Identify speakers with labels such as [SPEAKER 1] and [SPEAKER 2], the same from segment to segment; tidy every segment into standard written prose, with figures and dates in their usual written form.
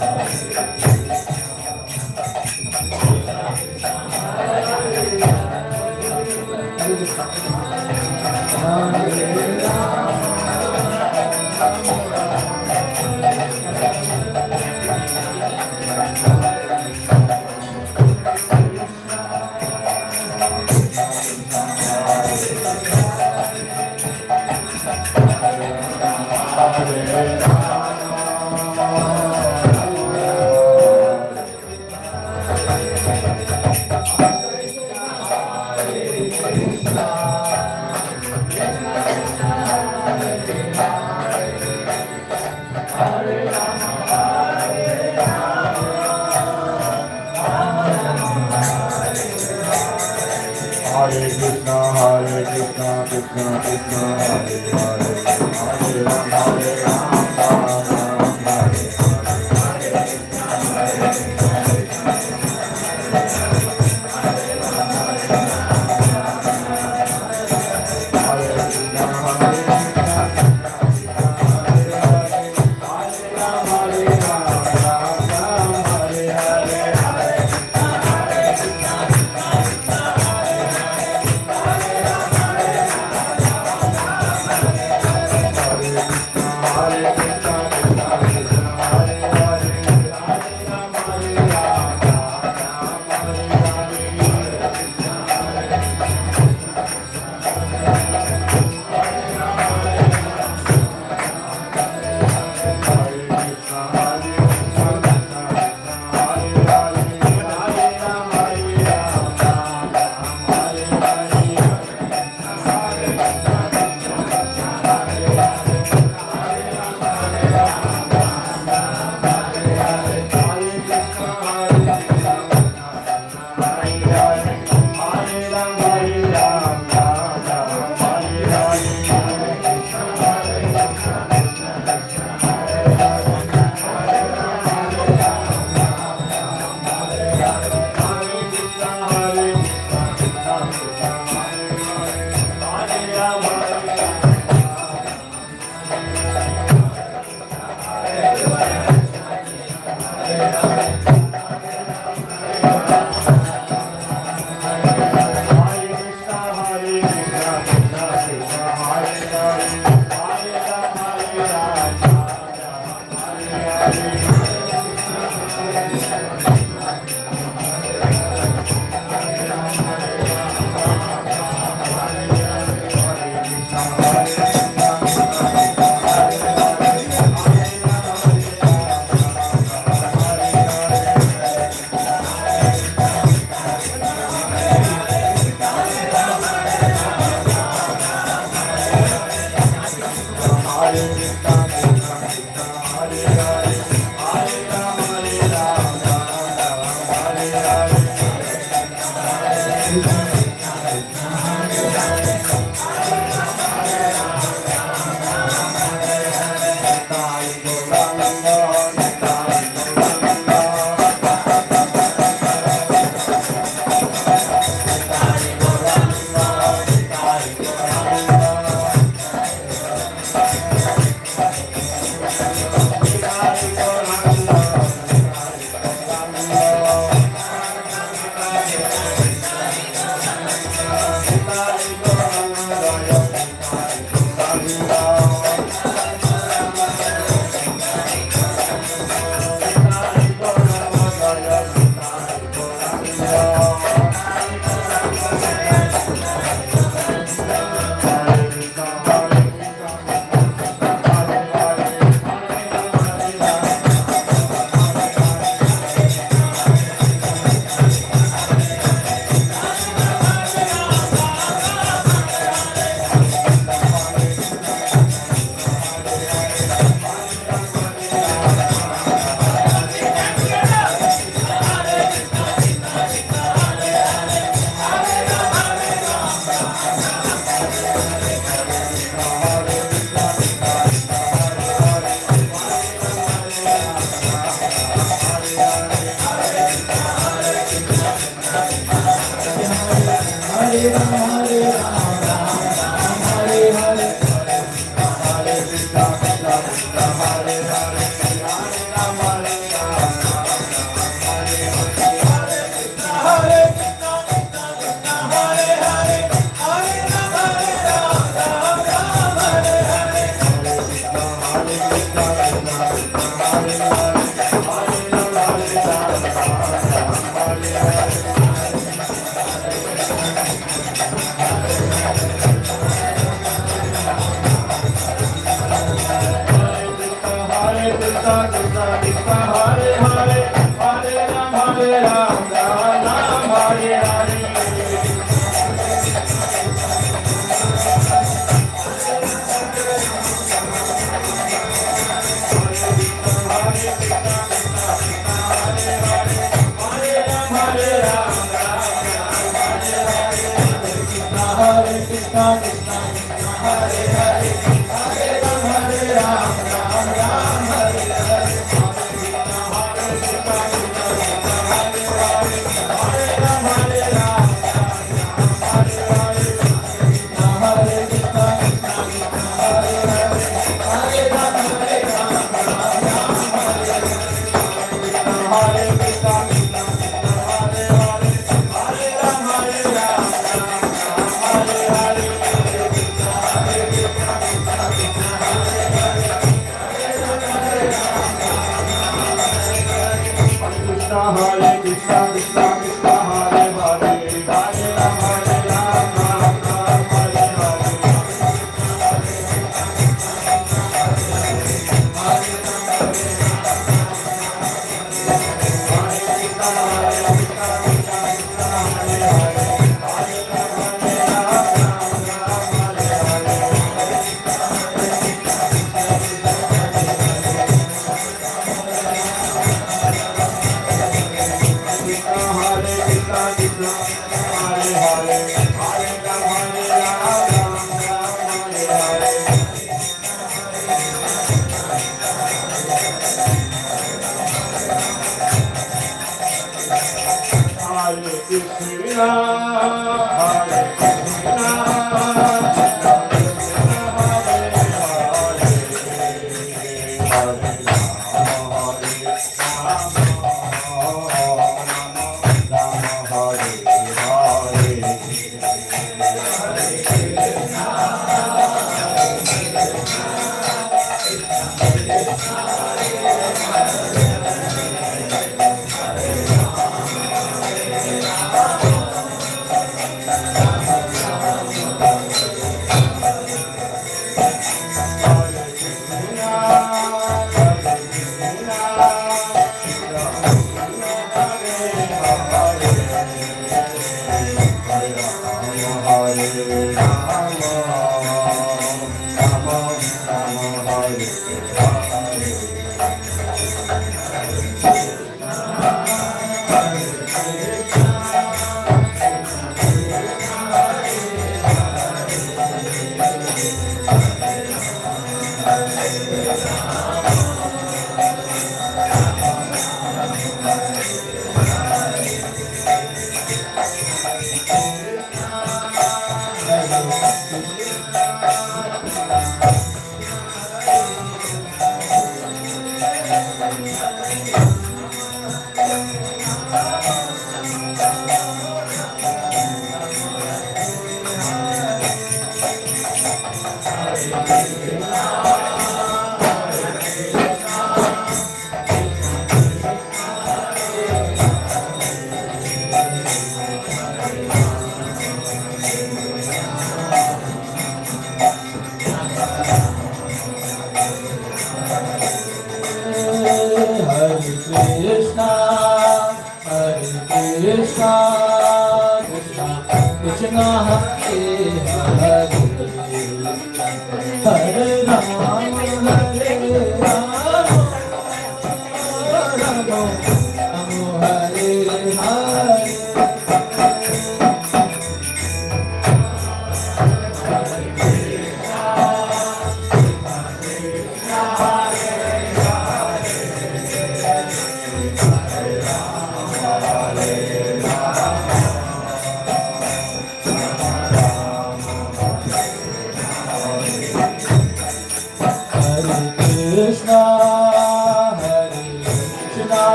[SPEAKER 1] Hare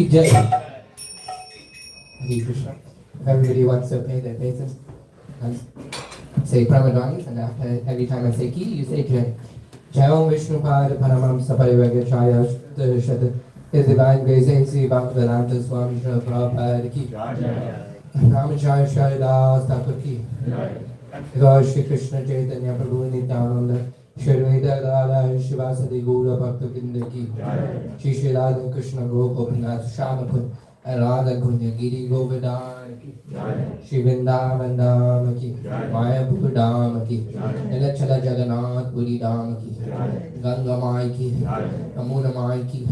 [SPEAKER 1] Ki Jai. Hare Krishna. If everybody wants to pay their obeisance, say Pramadani, and after every time I say Ki, you say Jai. Jai Om Vishnu Pada Paramam Saparivagachaya Shad. His Divine Grace A.C. Bhaktivedanta Swami Srila Prabhupada Ki. Ramacharya Sharidas Thakur Ki. Lord Shri Krishna Chaitanya Prabhu Nityananda Shri Veda Dada Shivasadi Gura Bhakta Kinda Ki. Shri Shri Radha Krishna Gopinath Shamakun and Radha Kunya Giri Govardhan Ki. Shri Vrindavan Dham Ki. Mayapur Dham Ki. Nilachala Jagannath Puri Dham Ki. Ganga Mai Ki. Yamuna Mai Ki.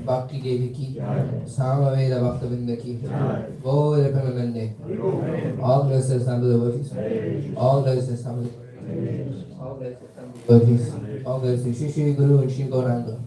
[SPEAKER 1] Bhakti Devi Ki. Samaveda Bhakta Vinda Ki. Gaura Premanande. All blessings under the devotees. All blessings under the devotees. All blessings under the devotees. All blessings. Shri Shri Guru and Shri Gauranga.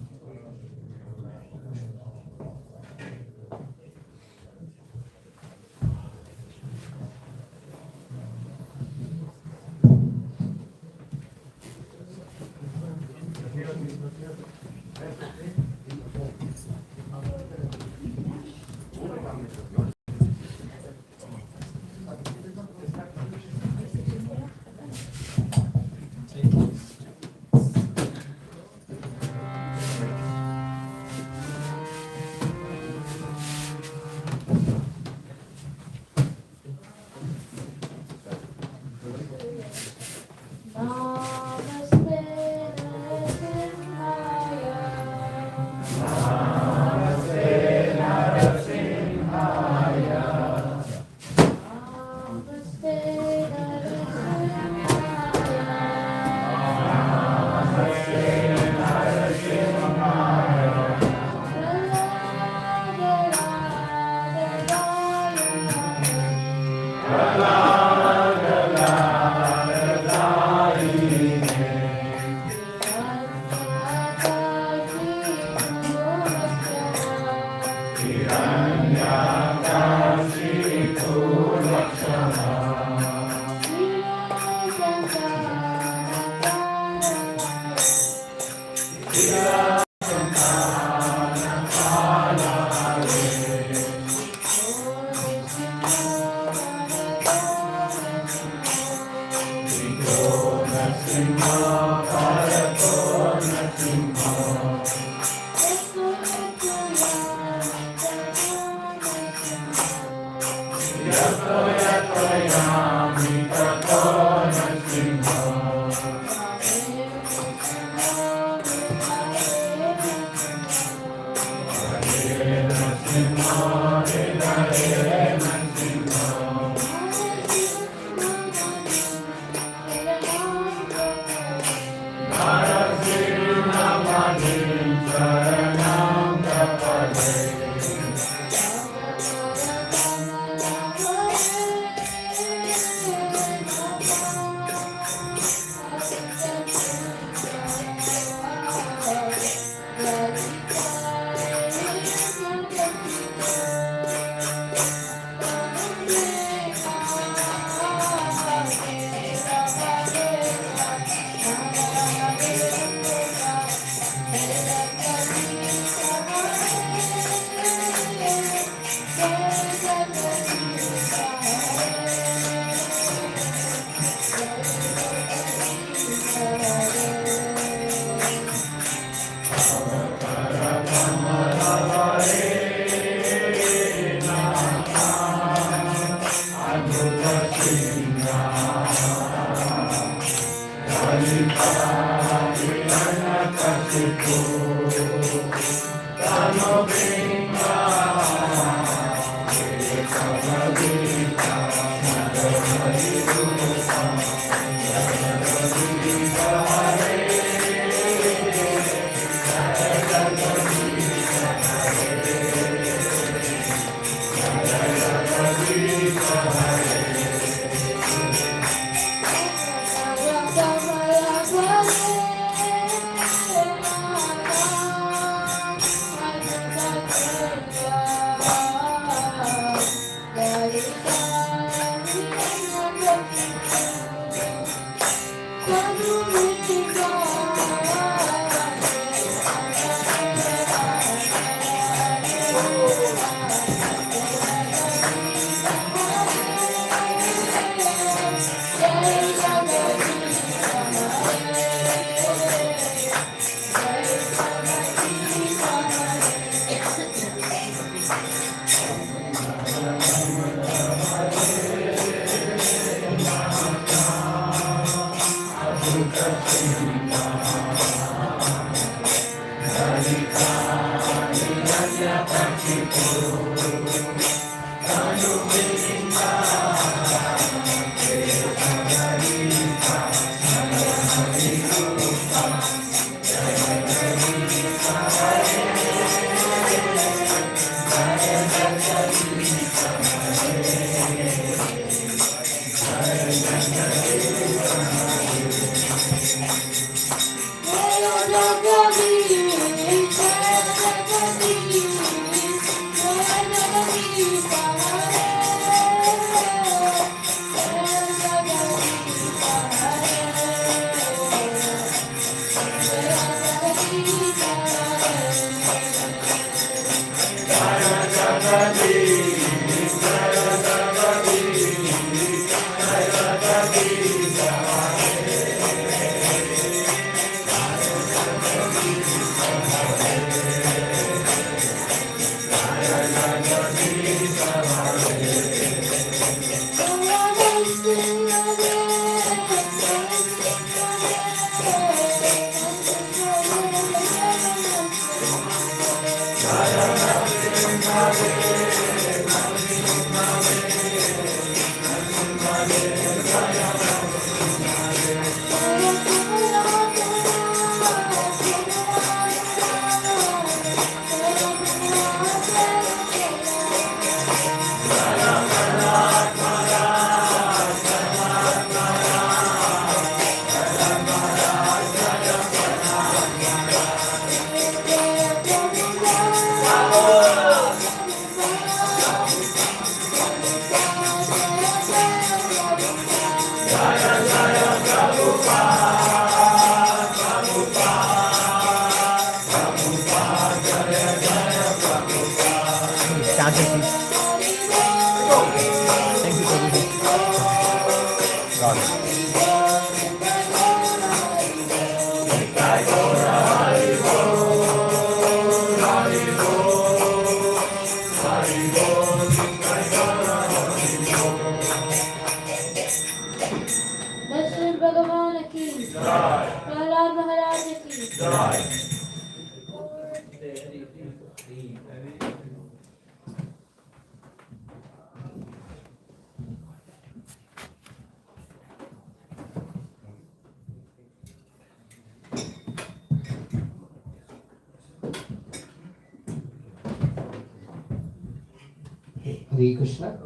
[SPEAKER 1] Hare Krishna.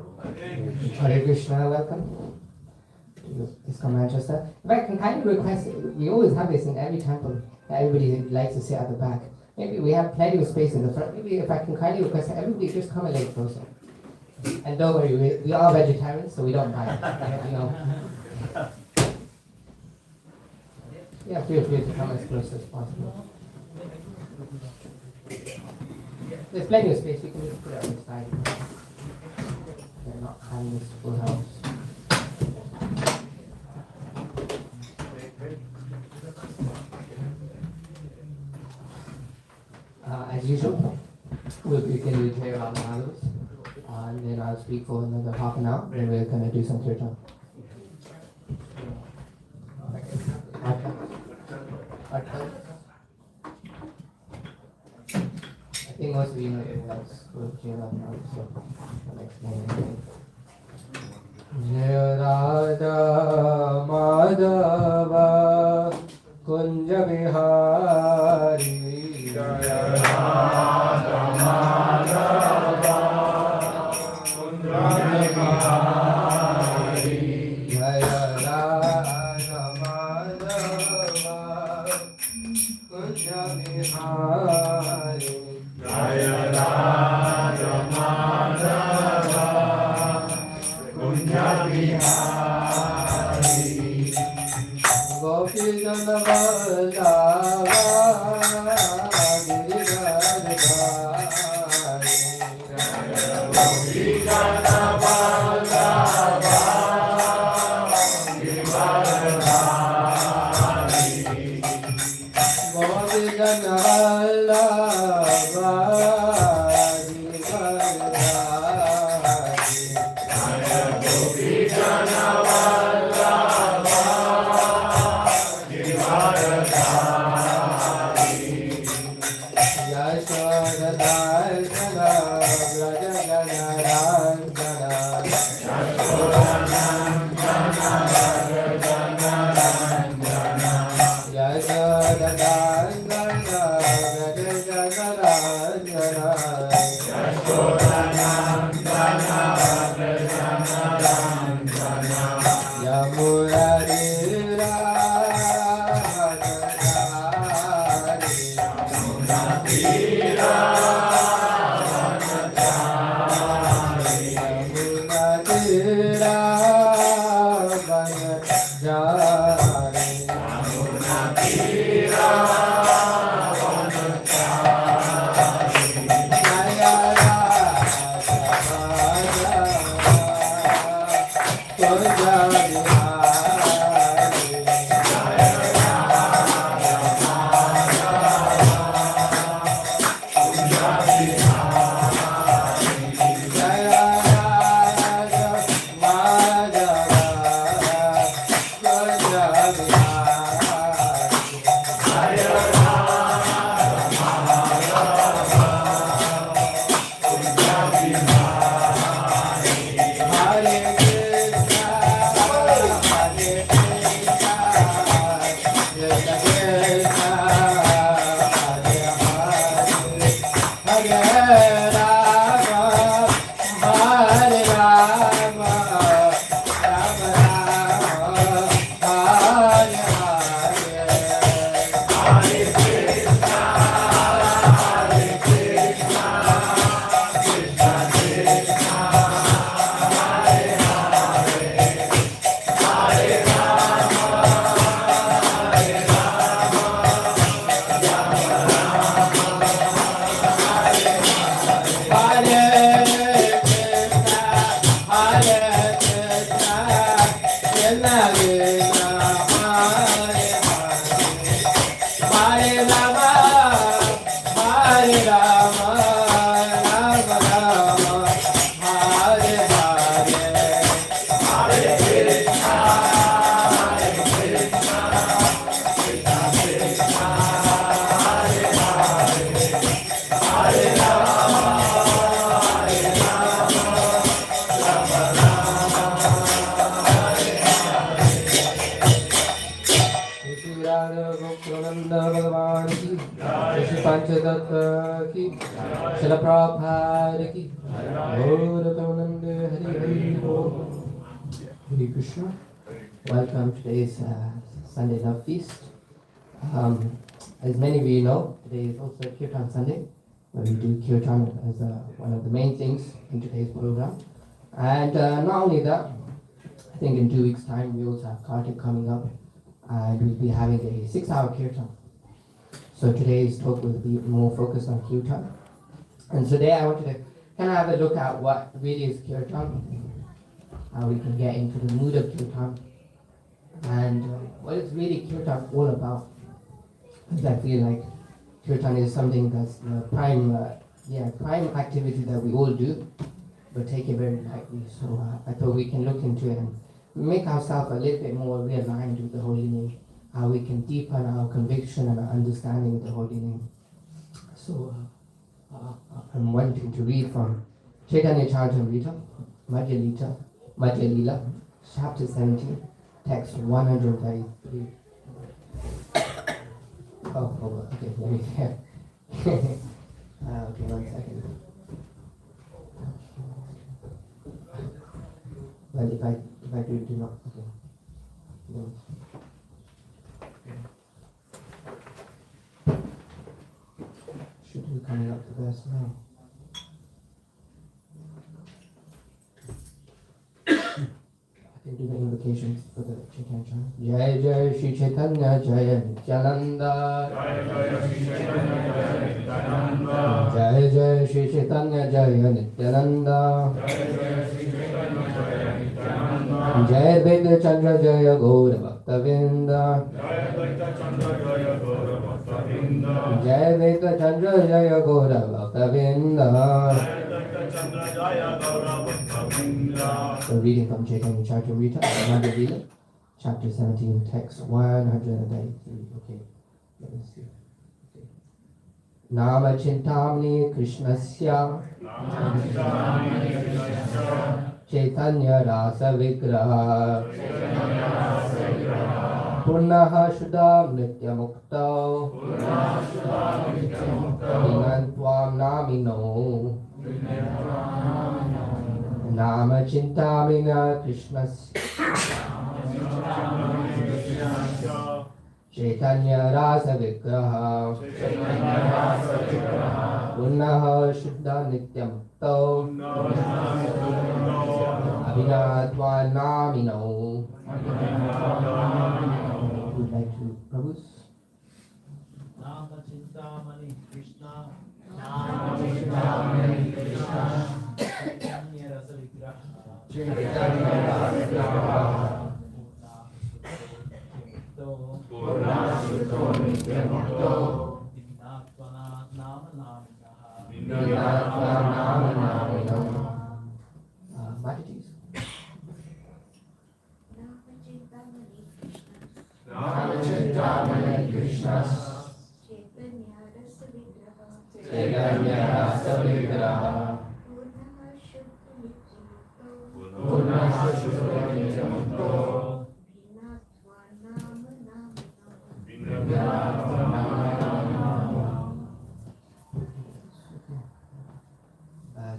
[SPEAKER 1] Hare Krishna, welcome to ISKCON Manchester. If I can kindly request, we always have this in every temple, everybody likes to sit at the back. Maybe we have plenty of space in the front. Maybe if I can kindly request everybody just come a little closer. And don't worry, we are vegetarians, so we don't mind. You know. Yeah, feel free to come as close as possible. There's plenty of space, we can just put it on the side. They're not having this full house. As usual, we'll begin with Jai Ram Mahalus, and then I'll speak for another half an hour, then we're going to do some kirtan. I think most of you know it was with Jai Ram Mahalus, so I'll explain anything. Jai Radha Madhava Kunja Vihari Jai Radha Madhava Kunja Vihari Jai Radha Madhava Kunja Vihari Jai Radha Madhava Kunja Vihari Hare Krishna. Welcome to today's Sunday Love Feast. As many of you know, today is also Kirtan Sunday, where we do Kirtan as one of the main things in today's program. And not only that, I think in 2 weeks' time we also have Kartik coming up, and we'll be having a 6-hour Kirtan. So today's talk will be more focused on Kirtan. And today I wanted to kind of have a look at what really is Kirtan, how we can get into the mood of Kirtan, and what is really Kirtan all about. Because I feel like Kirtan is something that's the prime activity that we all do, but take it very lightly. So I thought we can look into it and make ourselves a little bit more realigned with the holy name, how we can deepen our conviction and our understanding of the holy name. So I'm wanting to read from Chaitanya Charitamrita, Madhya Lila, chapter 17, text 133. Okay, let me okay, 1 second. Well, if I do not, okay. No. Should be coming up to verse now. I can do it in invocations for the Chaitanya chant. Jai Jai Shri Chaitanya Jaya Nityananda. Jai Jai Shri Chaitanya Jaya Nityananda. Jai Vedya Chandra Jaya Gaura Bhaktavinda. Jai Vedya Chandra Jaya Gaura Bhaktavinda. So reading from Chaitanya Charitamrita, Madhya Lila, chapter 17, text 193. Okay, let me see. Okay. Nama Chintamani Krishnasya Chaitanya Rasa Vigraha Purnaha Shuddham Nitya Mukta Vinantvam Namino Nama Chintamina Krishnasya Chaitanya Rasa Vigraha Purnaha Shuddha Nitya Mukta Abhinatva Namino. Would like to Prabhu's?
[SPEAKER 2] Nama Chintamani Krishna Nama Chintamani Krishna Chaitanya Rasa Vigraha Chaitanya Rasa Vigraha Purna Shuddho Nitya Mukto Vinatva Nama Naminaha Vinatva Nama Naminaha.
[SPEAKER 1] Matatis.
[SPEAKER 3] Nama Chintamani Krishna Chaitanya Rasa Vigraha Purna Shuddho Nitya Mukto Vinatva Nama Naminaha.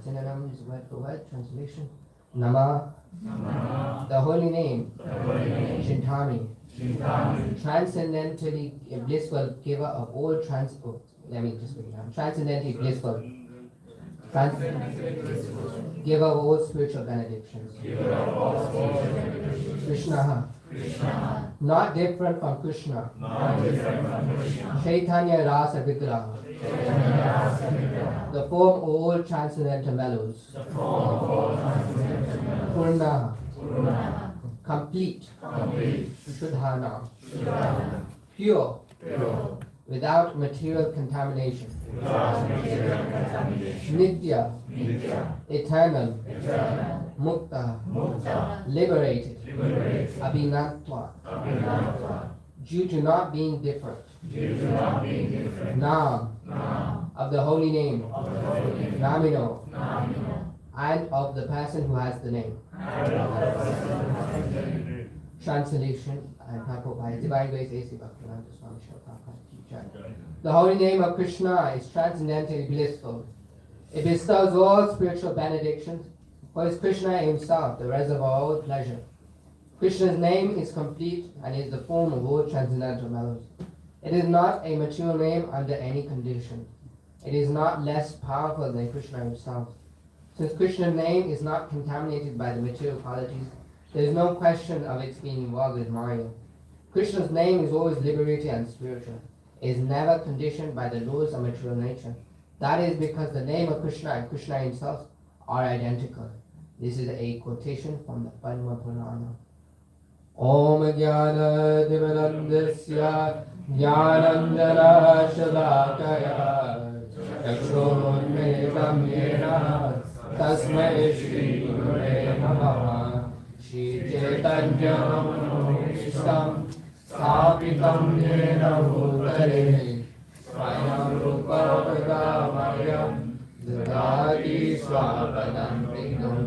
[SPEAKER 1] Jananam is word for word translation. Nama, the holy name, Chintami, transcendentally blissful giver of all transcendently blissful, giver of all spiritual benedictions. Krishna, not different from Krishna. Chaitanya Rasa Vigraha, the form of all transcendental mellows. Purna, complete. Shuddhana, pure, without material contamination. Nitya, eternal. Mukta, liberated. Abhinatva, due to not being different. Nam, of the holy name. Namino, and of the person who has the name. Translation and Prabhupada, Divine Grace A.C. Bhaktivedanta Swami Srila Prabhupada Ki Jai. The holy name of Krishna is transcendently blissful. It bestows all spiritual benedictions, for is Krishna himself, the reservoir of all pleasure. Krishna's name is complete and is the form of all transcendental mellows. It is not a material name under any condition. It is not less powerful than Krishna himself. Since Krishna's name is not contaminated by the material qualities, there is no question of its being involved with Maya. Krishna's name is always liberated and spiritual. It is never conditioned by the laws of material nature. That is because the name of Krishna and Krishna himself are identical. This is a quotation from the Padma Purana. Om Jnana Divanandasya Jnanandana Shalakaya Chakshurunmetam Yena Tasmai Shri Gurave Namaha. Shri Chaitanya Manishtam Sthapitam Yena Bhutale Swayam Rupa Vadamayam Dadati Swapadantikam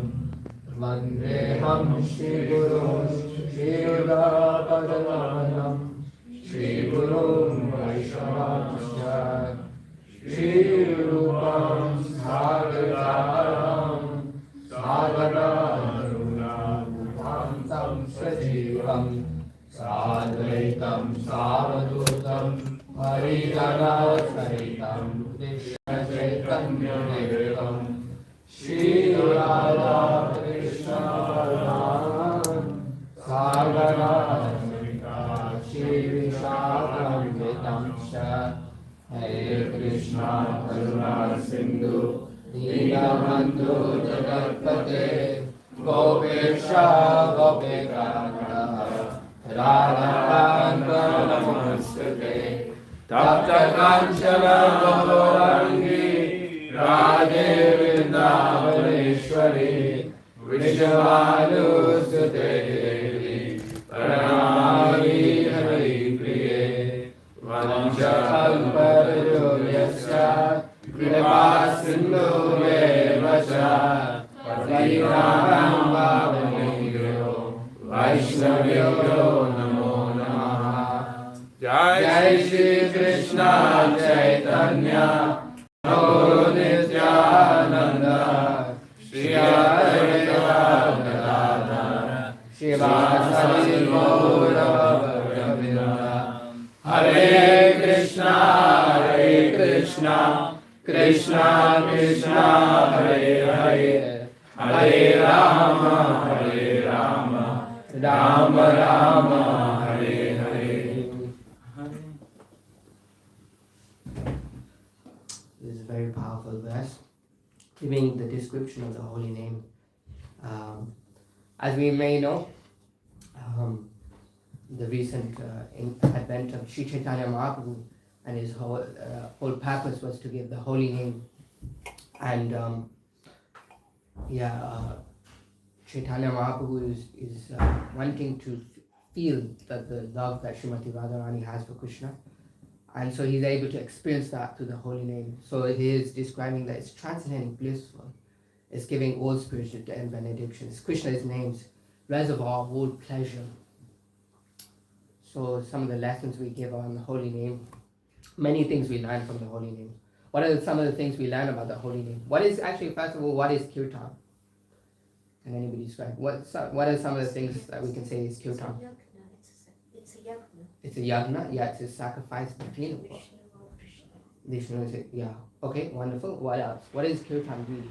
[SPEAKER 1] Vandeham Shri Guru Shri Udapadanamanam Shri Guru Vaishnavasya Shri Rupam Sagadaram Sagadadharuna Bhutantam Sajivam Sadvaitam Savadutam Harijana Sahitam Krishna Chaitanya Devam Shri Radha Krishna Radha
[SPEAKER 3] Krishna Karuna Sindhu Dīnabandhu Jagatpate Gopesha Gopekanta Radha Namaste Tapta Kanchana Gaurangi Radhe Vrindavaneshwari Vrishabhanusute Devi Pranamami Hari Priye Vanchakalparayasya Kripa Sindhu Mevacha Patitanam Pavanebhyo Vaishnavyo Namo Namaha Jai Shri Krishna Chaitanya Prabhu Nityananda Shri Advaita Gadadhara Shivasari Gaura Bhaktivinoda Hare Krishna Krishna Krishna Hare Hare Hare Rama Rama Rama Hare Hare.
[SPEAKER 1] This is a very powerful verse, giving the description of the holy name. As we may know, the recent advent of Sri Chaitanya Mahaprabhu and his whole purpose was to give the holy name. And Chaitanya Mahaprabhu is wanting to feel that the love that Srimati Radharani has for Krishna. And so he's able to experience that through the holy name. So he is describing that it's transcendent, blissful. It's giving all spiritual and benedictions. Krishna's name's reservoir of all pleasure. So some of the lessons we give on the holy name, many things we learn from the holy name. What are some of the things we learn about the holy name? What is actually, first of all, what is kirtan? Can anybody describe? What are some of the things that we can say is kirtan?
[SPEAKER 4] It's a yagna.
[SPEAKER 1] It's a yagna, yeah, it's a sacrifice between Vishnu is it? Yeah. Okay, wonderful. What else? What is kirtan really?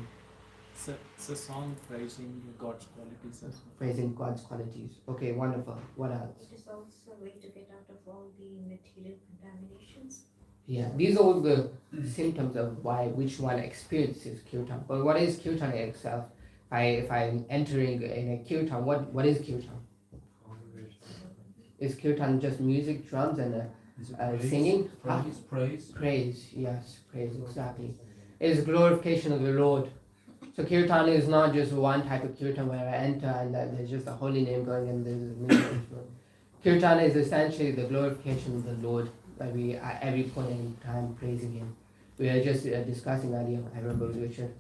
[SPEAKER 2] It's a song praising God's qualities as well.
[SPEAKER 1] Praising God's qualities. Okay, wonderful. What else?
[SPEAKER 4] It is also a way to get out of all the material contaminations.
[SPEAKER 1] Yeah, these are all the symptoms of which one experiences kirtan. But what is kirtan in itself? If I'm entering in a kirtan, what is kirtan? Is kirtan just music, drums, and singing? Praise, yes, praise, exactly. It's glorification of the Lord. So kirtan is not just one type of kirtan where I enter and there's just a holy name going and there's a music. Kirtan is essentially the glorification of the Lord, that we at every point in time praising Him. We are just discussing earlier, I remember with Richard,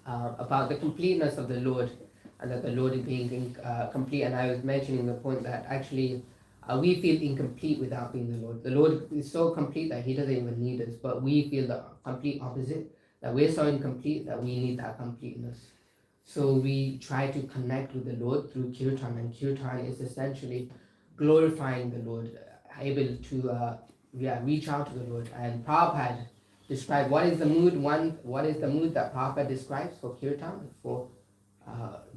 [SPEAKER 1] about the completeness of the Lord, and that the Lord is being complete. And I was mentioning the point that actually we feel incomplete without being the Lord. The Lord is so complete that He doesn't even need us, but we feel the complete opposite, that we're so incomplete that we need that completeness. So we try to connect with the Lord through kirtan, and kirtan is essentially glorifying the Lord, able to reach out to the Lord. And Prabhupada described what is the mood that Prabhupada describes for kirtan, for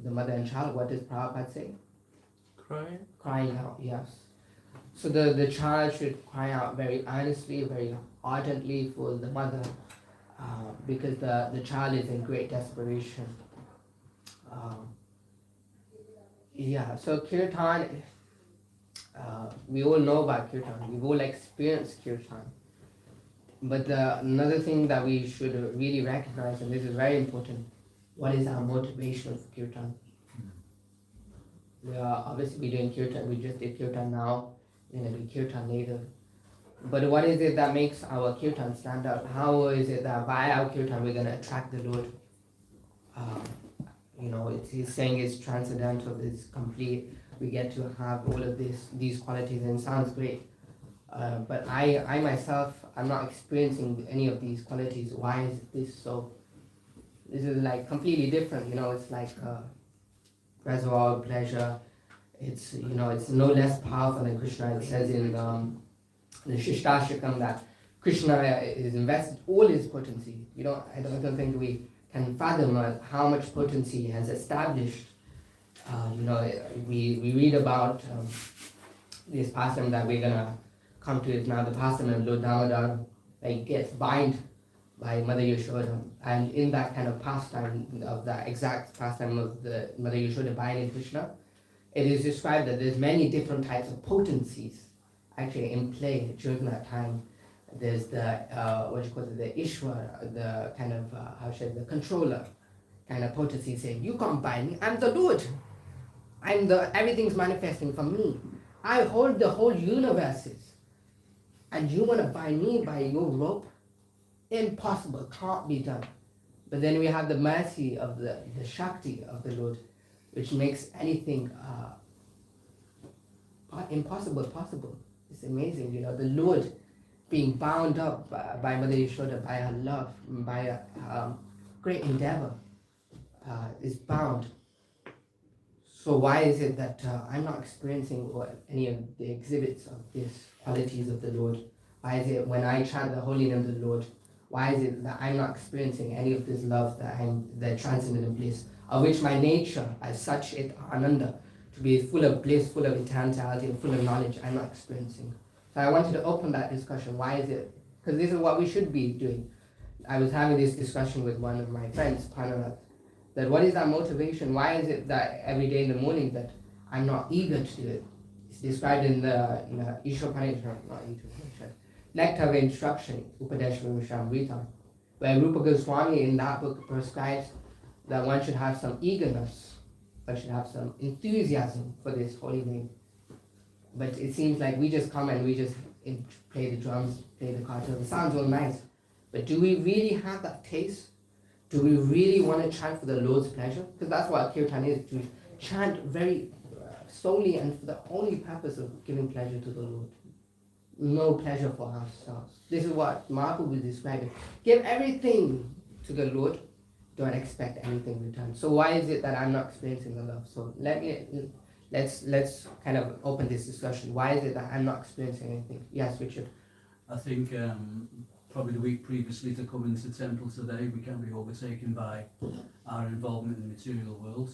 [SPEAKER 1] the mother and child. What does Prabhupada say? Crying out, yes. So the child should cry out very earnestly, very ardently for the mother, because the child is in great desperation. So kirtan, we all know about kirtan, we've all experienced kirtan. But another thing that we should really recognize, and this is very important, what is our motivation for kirtan? We are obviously doing kirtan, we just did kirtan now, we're going to do kirtan later. But what is it that makes our kirtan stand out? How is it that by our kirtan we're going to attract the Lord? He's saying it's transcendental, it's complete. We get to have all of these qualities, and it sounds great. But I myself, I'm not experiencing any of these qualities. Why is this so? This is like completely different. It's like reservoir of pleasure. It's no less powerful than Krishna. It says in the Shishtastakam that Krishna is invested all his potency. I don't think we can fathom how much potency he has established. We read about this pastime that we're gonna come to it now. The pastime of Lord Damodar, he gets bind by Mother Yashoda. And in that kind of pastime, of that exact pastime of the Mother Yashoda binding Krishna, it is described that there's many different types of potencies actually in play during that time. There's the, what do you call it, the Ishwara, the kind of, how should I say, the controller kind of potency saying, you can't bind me, I'm the Lord. Everything's manifesting from me. I hold the whole universes. And you want to bind me by your rope? Impossible, can't be done. But then we have the mercy of the Shakti of the Lord, which makes anything impossible possible. It's amazing, the Lord being bound up by Mother Yashoda, by her love, by a great endeavor, is bound. So why is it that I'm not experiencing any of the exhibits of these qualities of the Lord? Why is it when I chant the holy name of the Lord, why is it that I'm not experiencing any of this love that transcendent bliss, of which my nature as such is ananda, to be full of bliss, full of eternality, and full of knowledge, I'm not experiencing. So I wanted to open that discussion. Why is it? Because this is what we should be doing. I was having this discussion with one of my friends, Panarat, that what is that motivation? Why is it that every day in the morning that I'm not eager to do it? It's described in the Ishopanishad, not Ishopanishad, Nectar of Instruction, Upadeshamritam, where Rupa Goswami in that book prescribes that one should have some eagerness, one should have some enthusiasm for this holy name. But it seems like we just come and we just play the drums, play the cartel. It sounds all nice. But do we really have that taste? Do we really want to chant for the Lord's pleasure? Because that's what Kirtan is, to chant very solely and for the only purpose of giving pleasure to the Lord. No pleasure for ourselves. This is what Mahaprabhu will describe it. Give everything to the Lord, don't expect anything in return. So why is it that I'm not experiencing the love? So let's kind of open this discussion. Why is it that I'm not experiencing anything? Yes, Richard.
[SPEAKER 5] I think probably the week previously to come into temple today, we can be overtaken by our involvement in the material world,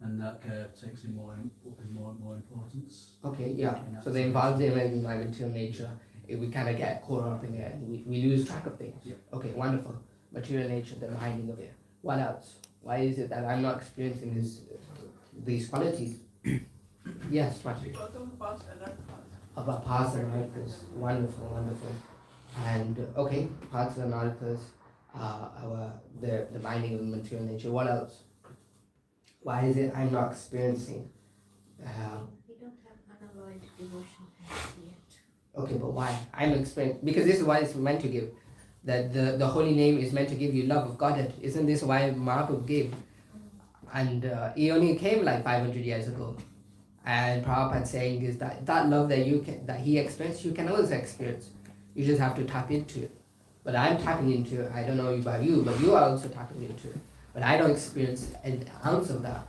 [SPEAKER 5] and that takes in more and more importance.
[SPEAKER 1] Okay, yeah. So the involvement in my material nature, we kind of get caught up in it, and we lose track of things.
[SPEAKER 5] Yeah.
[SPEAKER 1] Okay, wonderful. Material nature, the minding of it. What else? Why is it that I'm not experiencing these qualities? Yes, Patrick. About paths and arthas. Wonderful, wonderful. And okay, paths and arthas, the minding of the material nature. What else? Why is it I'm not experiencing?
[SPEAKER 4] We don't have unalloyed devotion as yet.
[SPEAKER 1] Okay, but why? I'm experiencing, because this is what it's meant to give. That the holy name is meant to give you love of Godhead. Isn't this why Mahaprabhu gave? And he only came like 500 years ago. And Prabhupada saying is that love that he experienced, you can also experience. You just have to tap into it. But I'm tapping into it. I don't know about you, but you are also tapping into it. But I don't experience an ounce of that.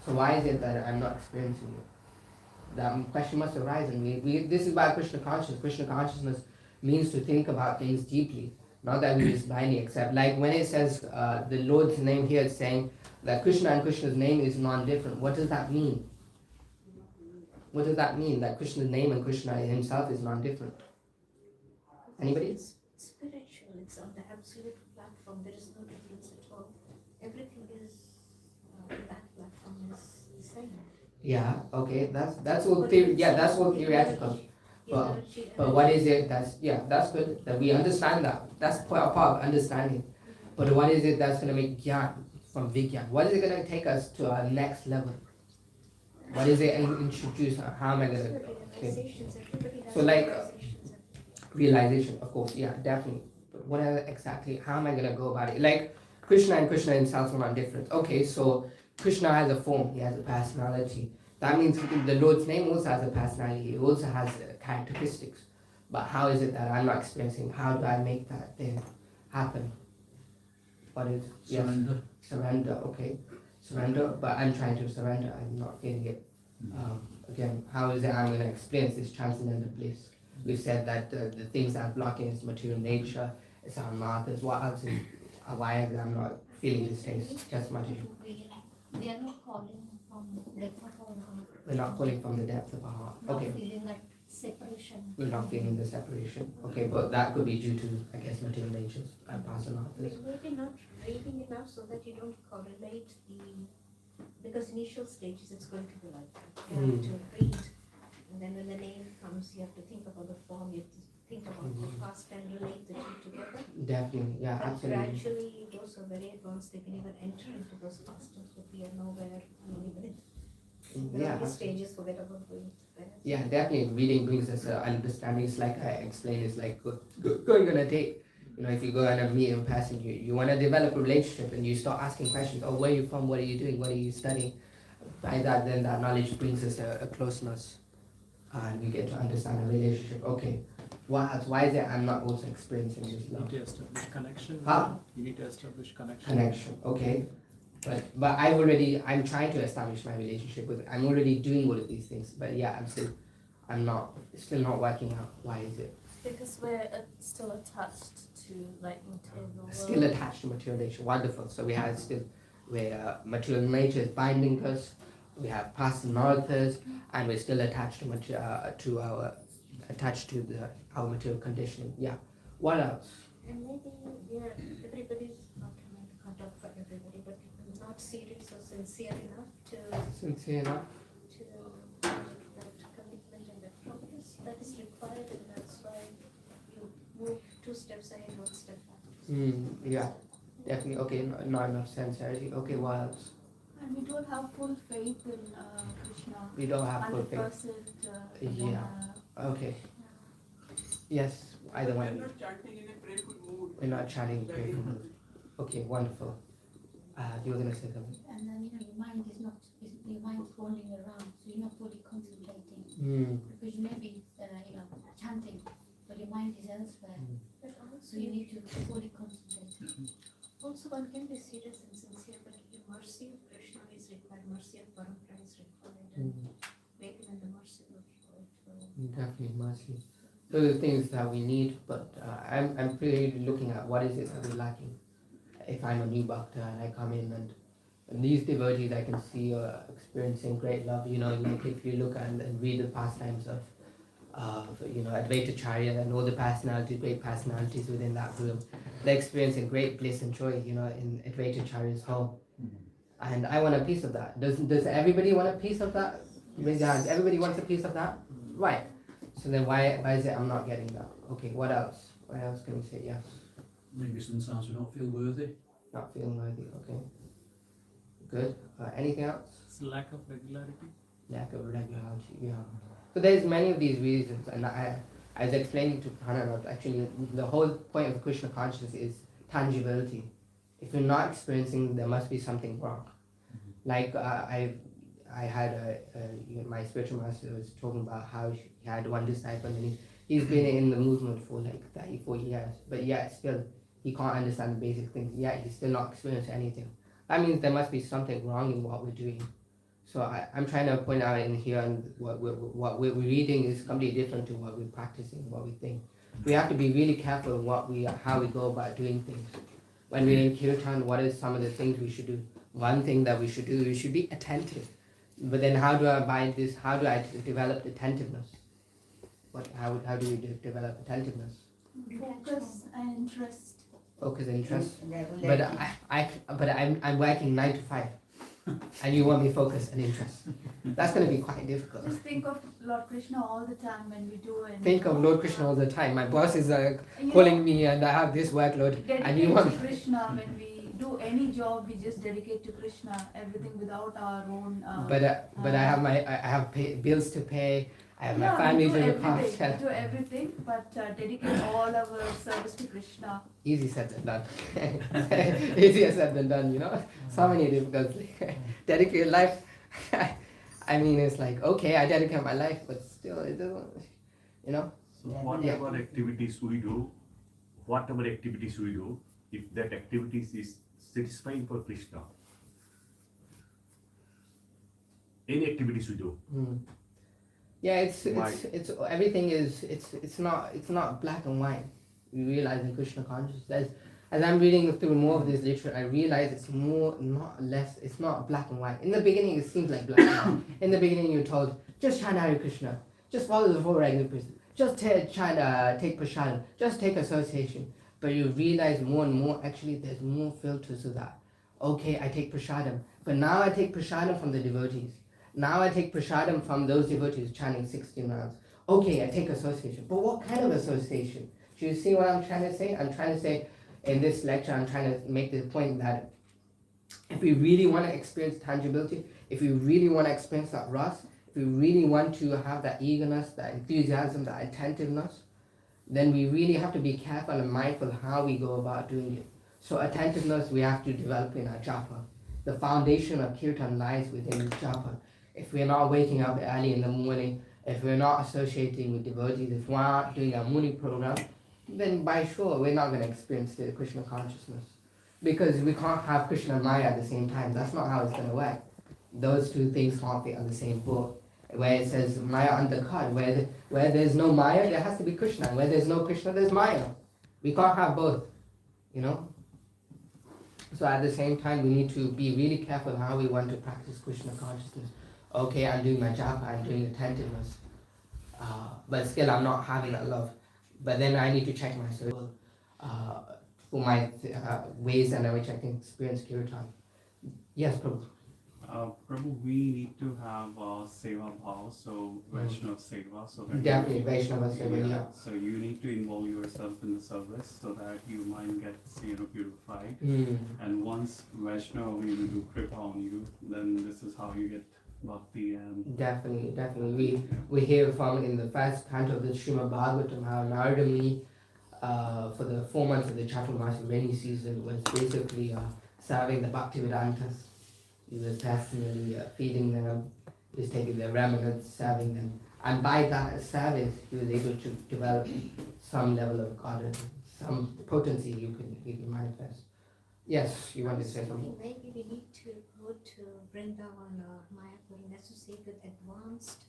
[SPEAKER 1] So why is it that I'm not experiencing it? That question must arise in me. This is why Krishna consciousness. Krishna consciousness means to think about things deeply. Not that we just blindly accept. Like when it says the Lord's name here, it's saying that Krishna and Krishna's name is non-different. What does that mean? What does that mean? That Krishna's name and Krishna himself is non-different? Anybody?
[SPEAKER 4] It's spiritual. It's on the absolute platform. There is no difference at all. Everything is that platform is the same.
[SPEAKER 1] Yeah. Okay. That's all theory. Yeah, that's all theoretical. But what is it? That's good. That we understand that. That's part of understanding. But what is it that's going to make Gyan from Vigyan? What is it going to take us to our next level? What is it introduce? How am I going to? Okay. So like realization, of course, yeah, definitely. But what exactly? How am I going to go about it? Like Krishna and Krishna himself are not different. Okay, so Krishna has a form. He has a personality. That means the Lord's name also has a personality. He also has characteristics. But how is it that I'm not experiencing? How do I make that thing happen? What is
[SPEAKER 5] Surrender.
[SPEAKER 1] Yes, surrender. Okay, surrender. But I'm trying to surrender. I'm not feeling it. Again, how is it I'm going to experience this transcendental bliss? We said that the things that are blocking is material nature. It's our matters. What else is why I'm not feeling this taste? Just material.
[SPEAKER 6] We are not calling from the depth of our heart.
[SPEAKER 1] We're not calling from the depth of our heart.
[SPEAKER 6] Not
[SPEAKER 1] Okay.
[SPEAKER 6] feeling that separation.
[SPEAKER 1] we're not feeling the separation. Okay, but that could be due to, I guess, material natures and personal authors.
[SPEAKER 4] Maybe not reading enough so that you don't correlate because initial stages it's going to be like that. You have to read, and then when the name comes, you have to think about the form, you have to think about the past and relate the two together.
[SPEAKER 1] Definitely, yeah,
[SPEAKER 4] But
[SPEAKER 1] absolutely.
[SPEAKER 4] gradually, those who are very advanced, they can even enter into those customs, but we are nowhere, even in the early stages, forget about going there.
[SPEAKER 1] Yeah, definitely. Reading brings us understanding. It's like I explained. It's like going on a date. You know, if you go on a meet in person, you want to develop a relationship, and you start asking questions. Oh, where are you from? What are you doing? What are you studying? By that, then that knowledge brings us a closeness, and we get to understand the relationship. Okay, why is it I'm not also experiencing this
[SPEAKER 2] You
[SPEAKER 1] love?
[SPEAKER 2] need to establish connection.
[SPEAKER 1] Huh?
[SPEAKER 2] You need to establish connection.
[SPEAKER 1] Connection. Okay. But I'm trying to establish my relationship with. I'm already doing all of these things. But yeah, it's still not working out. Why is it?
[SPEAKER 6] Because we're still attached to like material world.
[SPEAKER 1] Still attached to material nature. Wonderful. So we have still where material nature is binding us. We have personalities, and we're still attached to our material conditioning. Yeah. What else?
[SPEAKER 4] And maybe everybody's not trying to cut off for everybody, but not serious or sincere enough
[SPEAKER 1] Sincere enough.
[SPEAKER 4] to that commitment and that progress that is required, and that's why you move 2 steps ahead, 1 step back.
[SPEAKER 1] Yeah. Definitely. Okay. Not enough sincerity. Okay. What else?
[SPEAKER 7] And we don't have full faith in Krishna.
[SPEAKER 1] We don't have full faith.
[SPEAKER 7] 100%.
[SPEAKER 1] Yeah. Okay. Yes. Either
[SPEAKER 3] We're
[SPEAKER 1] one.
[SPEAKER 3] not chanting in a prayerful mood.
[SPEAKER 1] We're not chatting prayerful mood. Okay. Wonderful. You were gonna say something.
[SPEAKER 8] And then your mind is not, your mind is wandering around, so you're not fully concentrating. Because you may be, chanting, but your mind is elsewhere.
[SPEAKER 4] But
[SPEAKER 8] So you need to fully concentrate.
[SPEAKER 4] also one can be serious and sincere, but the mercy of Krishna is required, mercy of Parampara is required, and waiting on the mercy of Lord.
[SPEAKER 1] Definitely mercy. Those are the things that we need, but I'm pretty looking at what is it that we're lacking. If I'm a new bhakta and I come in and these devotees I can see are experiencing great love, like if you look and read the pastimes of Advaita Charya and all the great personalities within that group, they're experiencing great bliss and joy, in Advaita Charya's home. And I want a piece of that. Does everybody want a piece of that? Raise your hands. Everybody wants a piece of that? Right. So then why is it I'm not getting that? Okay, what else? What else can we say? Yes.
[SPEAKER 5] Maybe sometimes we don't feel worthy.
[SPEAKER 1] Not feeling worthy, okay. Good. Anything else?
[SPEAKER 2] It's lack of regularity.
[SPEAKER 1] Lack of regularity, yeah. So there's many of these reasons, and I was explaining to Prananath, actually the whole point of Krishna consciousness is tangibility. If you're not experiencing, there must be something wrong. Like I had my spiritual master was talking about how he had one disciple and he's been in the movement for like 34 years, but yet still he can't understand the basic things, yet he's still not experienced anything. That means there must be something wrong in what we're doing. So I'm trying to point out in here, and what we're reading is completely different to what we're practicing, what we think. We have to be really careful how we go about doing things. When we're in kirtan, what is some of the things we should do? One thing that we should do, we should be attentive. But then how do I abide this? How do I develop attentiveness? How do we develop attentiveness?
[SPEAKER 7] Focus and interest.
[SPEAKER 1] Focus and interest. But I'm working 9 to 5, and you want me focus and interest. That's going to be quite difficult.
[SPEAKER 7] Just think of Lord Krishna all the time when we do it.
[SPEAKER 1] Think of Lord Krishna all the time. My boss is calling me, and I have this workload, and you
[SPEAKER 7] Dedicate
[SPEAKER 1] want.
[SPEAKER 7] to Krishna. When we do any job, we just dedicate to Krishna. Everything without our own.
[SPEAKER 1] But I have bills to pay. I have my family to look after.
[SPEAKER 7] We do everything, but dedicate all our service to Krishna.
[SPEAKER 1] Easy said than done. Easier said than done, So many difficulties. Dedicate life. I mean, it's like, okay, I dedicate my life, but still, it doesn't,
[SPEAKER 9] So whatever activities we do, if that activity is satisfying for Krishna, any activities we do.
[SPEAKER 1] Yeah, it's everything is it's not black and white. We realize in Krishna consciousness, as I'm reading through more of this literature, I realize it's more, not less. It's not black and white. In the beginning, it seems like black and white. In the beginning, you're told just chant Hare Krishna, just follow the 4 regular precepts. just take prashadam, just take association. But you realize more and more, actually, there's more filters to that. Okay, I take prashadam, but now I take prashadam from the devotees. Now I take prashadam from those devotees chanting 16 rounds. Okay, I take association. But what kind of association? Do you see what I'm trying to say? I'm trying to say, in this lecture, I'm trying to make the point that if we really want to experience tangibility, if we really want to experience that rust, if we really want to have that eagerness, that enthusiasm, that attentiveness, then we really have to be careful and mindful how we go about doing it. So attentiveness we have to develop in our japa. The foundation of kirtan lies within japa. If we're not waking up early in the morning, if we're not associating with devotees, if we're not doing our morning program, then by sure we're not going to experience the Krishna consciousness. Because we can't have Krishna and Maya at the same time. That's not how it's going to work. Those two things can't be on the same boat. Where it says Maya undercut, where there's no Maya, there has to be Krishna. Where there's no Krishna, there's Maya. We can't have both, you know. So at the same time, we need to be really careful how we want to practice Krishna consciousness. Okay, I'm doing my japa, I'm doing attentiveness, but still I'm not having that love. But then I need to check myself for my ways in which I can experience kirtan. Yes, Prabhu.
[SPEAKER 9] Prabhu, we need to have seva bhav, so Vaishnava seva, so that
[SPEAKER 1] Definitely, Vaishnava seva, yeah.
[SPEAKER 9] So you need to involve yourself in the service so that your mind gets purified. And once Vaishnava will do kripa on you, then this is how you get bhakti and
[SPEAKER 1] Definitely. We hear from in the first canto of the Srimad Bhagavatam how Narada Muni, for the 4 months of the Chaturmasya rainy season, was basically serving the Bhaktivedantas. He was personally feeding them, he was taking their remnants, serving them. And by that service, he was able to develop some level of godhood, some potency he could manifest. Yes, you want to say something?
[SPEAKER 4] Maybe we need to go to Vrindavan or Mayapur and associate with advanced,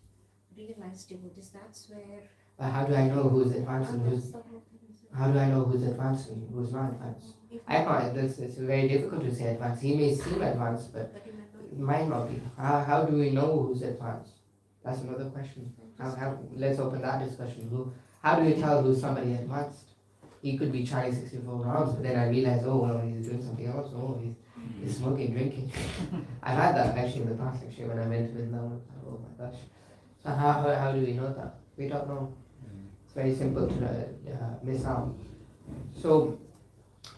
[SPEAKER 4] realized devotees. That's where.
[SPEAKER 1] How do I know who's advanced and who's? How do I know who's advanced and who's not advanced? I find this it's very difficult to say advanced. He may seem advanced, but it might not be. How do we know who's advanced? That's another question. Let's open that discussion. How do we tell who's somebody advanced? He could be trying 64 rounds, but then I realize, oh, well, he's doing something else. Oh, he's smoking, drinking. I've had that actually in the past, actually, when I went to Vietnam. Oh my gosh. So how do we know that? We don't know. It's very simple to miss out. So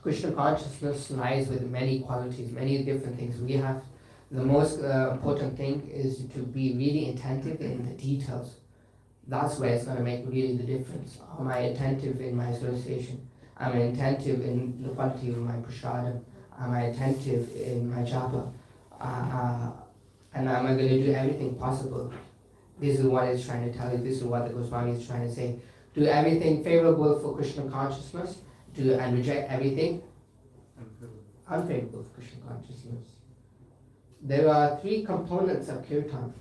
[SPEAKER 1] Krishna consciousness lies with many qualities, many different things. We have the most important thing is to be really attentive in the details. That's where it's going to make really the difference. Am I attentive in my association? Am I attentive in the quality of my prasadam? Am I attentive in my japa? And am I going to do everything possible? This is what it's trying to tell you. This is what the Goswami is trying to say. Do everything favorable for Krishna consciousness, and reject everything unfavorable for Krishna consciousness. There are 3 components of kirtan,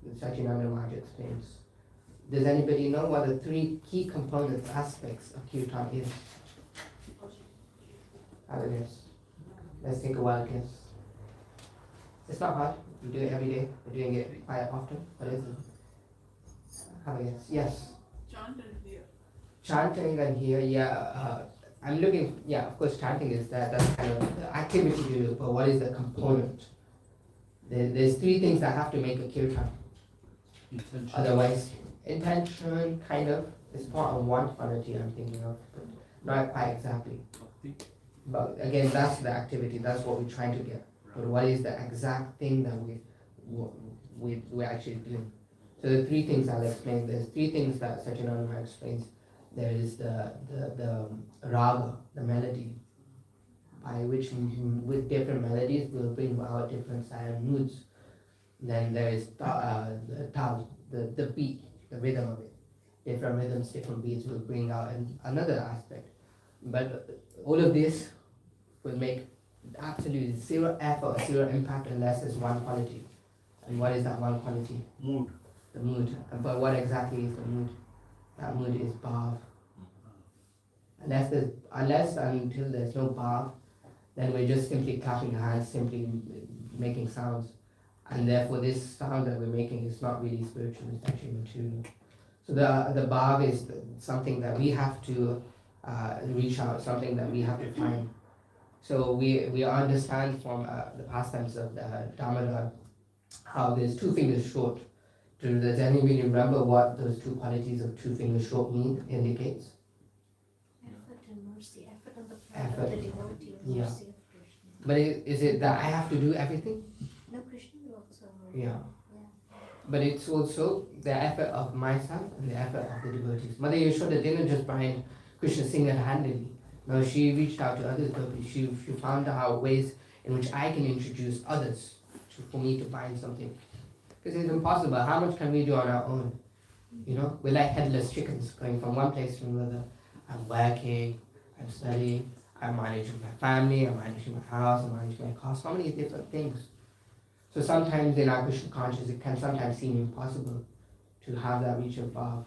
[SPEAKER 1] that Sachinanda Maharaj explains. Does anybody know what the 3 key components, aspects of kirtan is? Have a guess. Let's take a wild guess. It's not hard. You do it every day. You're doing it quite often. What is it? Have a guess. Yes.
[SPEAKER 3] Chant and hear.
[SPEAKER 1] Chanting and here, I'm looking, of course chanting is that's kind of the activity you do, but what is the component? There's 3 things that have to make a kirtan.
[SPEAKER 5] Intention.
[SPEAKER 1] Otherwise, intention, kind of, is part of one quality I'm thinking of, but not quite exactly.
[SPEAKER 9] bhakti.
[SPEAKER 1] But again, that's the activity, that's what we're trying to get. But what is the exact thing that we're actually doing? So the 3 things I'll explain. There's 3 things that Sachinanda explains. There is the raga, the melody, by which with different melodies we'll bring out different silent moods. Then there is the tal, the beat, the rhythm of it. Different rhythms, different beats will bring out another aspect. But all of this will make absolutely 0 effort, 0 impact unless there's one quality. And what is that one quality?
[SPEAKER 9] Mood.
[SPEAKER 1] The mood. But what exactly is the mood? That mood is bhav. Unless until there's no bhav, then we're just simply clapping our hands, simply making sounds. And therefore this sound that we're making is not really spiritual, it's actually material. So the bhav is something that we have to reach out, something that we have to find. So we understand from the pastimes of the Damodar how there's two fingers short. Does anybody remember what those two qualities of two fingers short mean, indicates?
[SPEAKER 4] Effort and mercy, effort on the part
[SPEAKER 1] Effort.
[SPEAKER 4] of the devotee, and
[SPEAKER 1] Yeah.
[SPEAKER 4] mercy of Krishna.
[SPEAKER 1] But is it that I have to do everything?
[SPEAKER 4] No, Krishna will also.
[SPEAKER 1] Yeah. But it's also the effort of myself and the effort of the devotees. Mother Yashoda didn't just find Krishna single-handedly. No, she reached out to other devotees. She found out ways in which I can introduce others for me to find something. Because it's impossible. How much can we do on our own? You know, we're like headless chickens going from one place to another. I'm working, I'm studying, I'm managing my family, I'm managing my house, I'm managing my car, so many different things. So sometimes in our Krishna consciousness, it can sometimes seem impossible to have that reach above.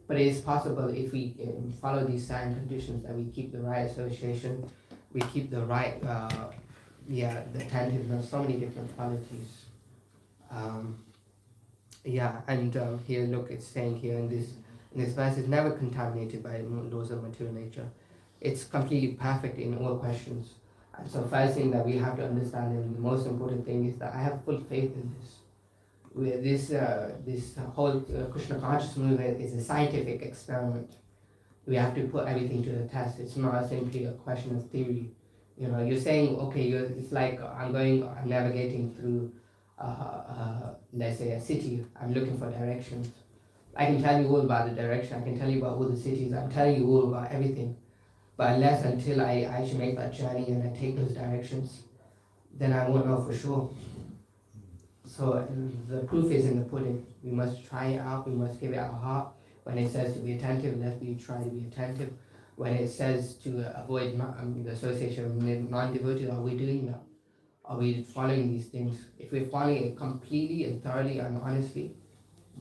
[SPEAKER 1] But it is possible if we follow these certain conditions, that we keep the right association, we keep the right, the attentiveness, so many different qualities. Here, look, it's saying here in this verse, it's never contaminated by laws of material nature. It's completely perfect in all questions. And so first thing that we have to understand, and the most important thing, is that I have full faith in this. This whole Krishna conscious movement is a scientific experiment. We have to put everything to the test. It's not simply a question of theory. You know, you're saying, okay, it's like I'm navigating through, let's say, a city. I'm looking for directions. I can tell you all about the direction. I can tell you about all the cities. I'm telling you all about everything. But until I actually make that journey and I take those directions, then I won't know for sure. So the proof is in the pudding. We must try it out. We must give it our heart. When it says to be attentive, let's try to be attentive. When it says to avoid the association of non-devotees, are we doing that? Are we following these things? If we're following it completely and thoroughly and honestly,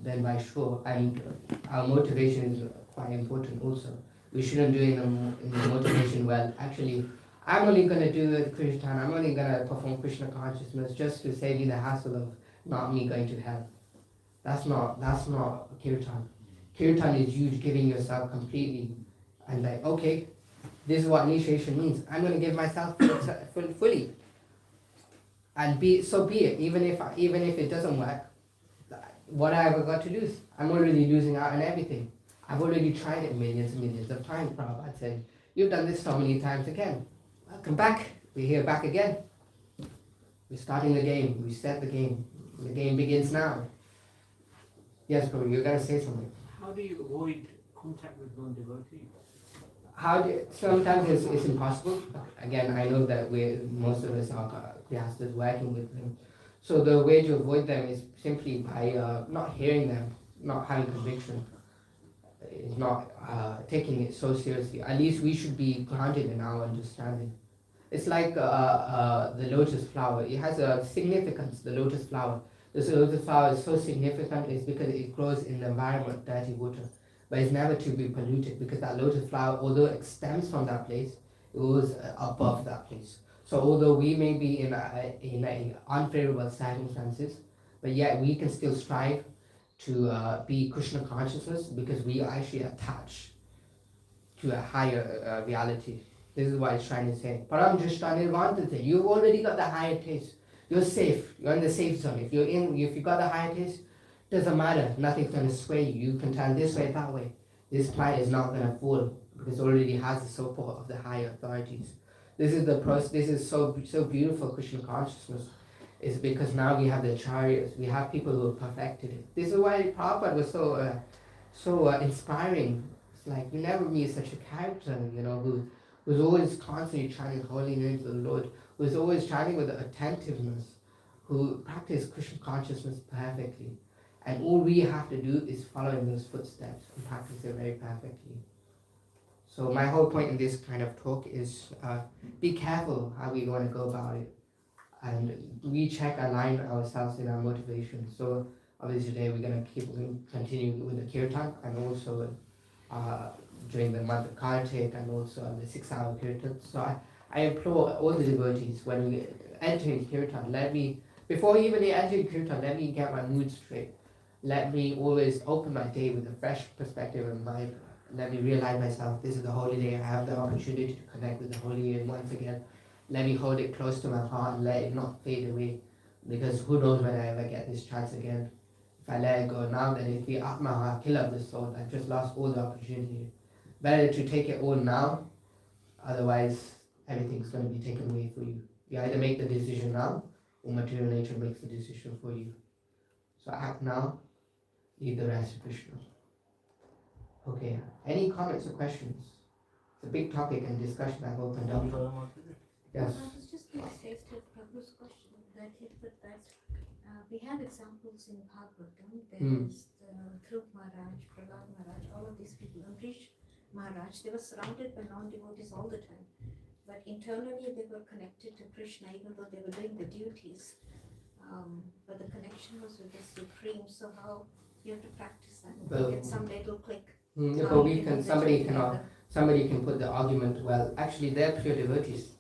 [SPEAKER 1] then by sure. And our motivation is quite important also. We shouldn't do it in the motivation, well, actually, I'm only going to do it Kirtan, I'm only going to perform Krishna consciousness just to save you the hassle of not me going to hell. That's not Kirtan. Kirtan is you giving yourself completely and like, okay, this is what initiation means. I'm going to give myself fully. And be it. Even if it doesn't work, what have I got to lose? I'm already losing out on everything. I've already tried it millions and millions of times, Prabhupada said. You've done this so many times again. Welcome back. We're here back again. We're starting the game. We set the game. The game begins now. Yes, Prabhu, you're going to say something.
[SPEAKER 2] How do you avoid contact with non-devotees?
[SPEAKER 1] Sometimes it's impossible. Again, I know that most of us are Grihasthas working with them. So the way to avoid them is simply by not hearing them, not having conviction. Is not taking it so seriously. At least we should be grounded in our understanding. It's like the lotus flower. It has a significance, the lotus flower. This lotus flower is so significant is because it grows in the environment, dirty water. But it's never to be polluted because that lotus flower, although it stems from that place, it goes above that place. So although we may be in a unfavorable circumstances, but yet we can still strive to be Krishna consciousness because we are actually attached to a higher reality. This is what it's trying to say. Param Drishta Nirvantate. You've already got the higher taste. You're safe. You're in the safe zone. If you got the higher taste, doesn't matter. Nothing's going to sway you. You can turn this way, that way. This planet is not going to fall because it already has the support of the higher authorities. This is the process. This is so beautiful, Krishna consciousness. Is because now we have the acharyas, we have people who have perfected it. This is why Prabhupada was so inspiring. It's like you never meet such a character, who's always constantly chanting holy name to the Lord, who's always chanting with attentiveness, who practiced Krishna consciousness perfectly. And all we have to do is follow in those footsteps and practice it very perfectly. So my whole point in this kind of talk is be careful how we want to go about it. And align ourselves in our motivation. So obviously today we're going to continue with the kirtan and also during the month of Kartik and also the 6-hour kirtan. So I implore all the devotees when we enter in kirtan, before even enter in kirtan, let me get my mood straight. Let me always open my day with a fresh perspective in mind. Let me realize myself, this is the holy day. I have the opportunity to connect with the holy day once again. Let me hold it close to my heart and let it not fade away. Because who knows when I ever get this chance again. If I let it go now, then it'll be up my heart, kill up the soul. I've just lost all the opportunity. Better to take it all now, otherwise everything's going to be taken away for you. You either make the decision now, or material nature makes the decision for you. So act now, leave the rest to Krishna. Okay, any comments or questions? It's a big topic and discussion I've opened up. Yes.
[SPEAKER 4] I was just going to say to Prabhu's question that we have examples in Bhagavatam. There's Dhruv Maharaj, Prahlad Maharaj, all of these people, Amrish Maharaj, they were surrounded by non-devotees all the time. But internally they were connected to Krishna even though they were doing the duties. But the connection was with the Supreme, so how you have to practice that. Get some little click.
[SPEAKER 1] But we can, somebody can put the argument, well, actually they're pure devotees.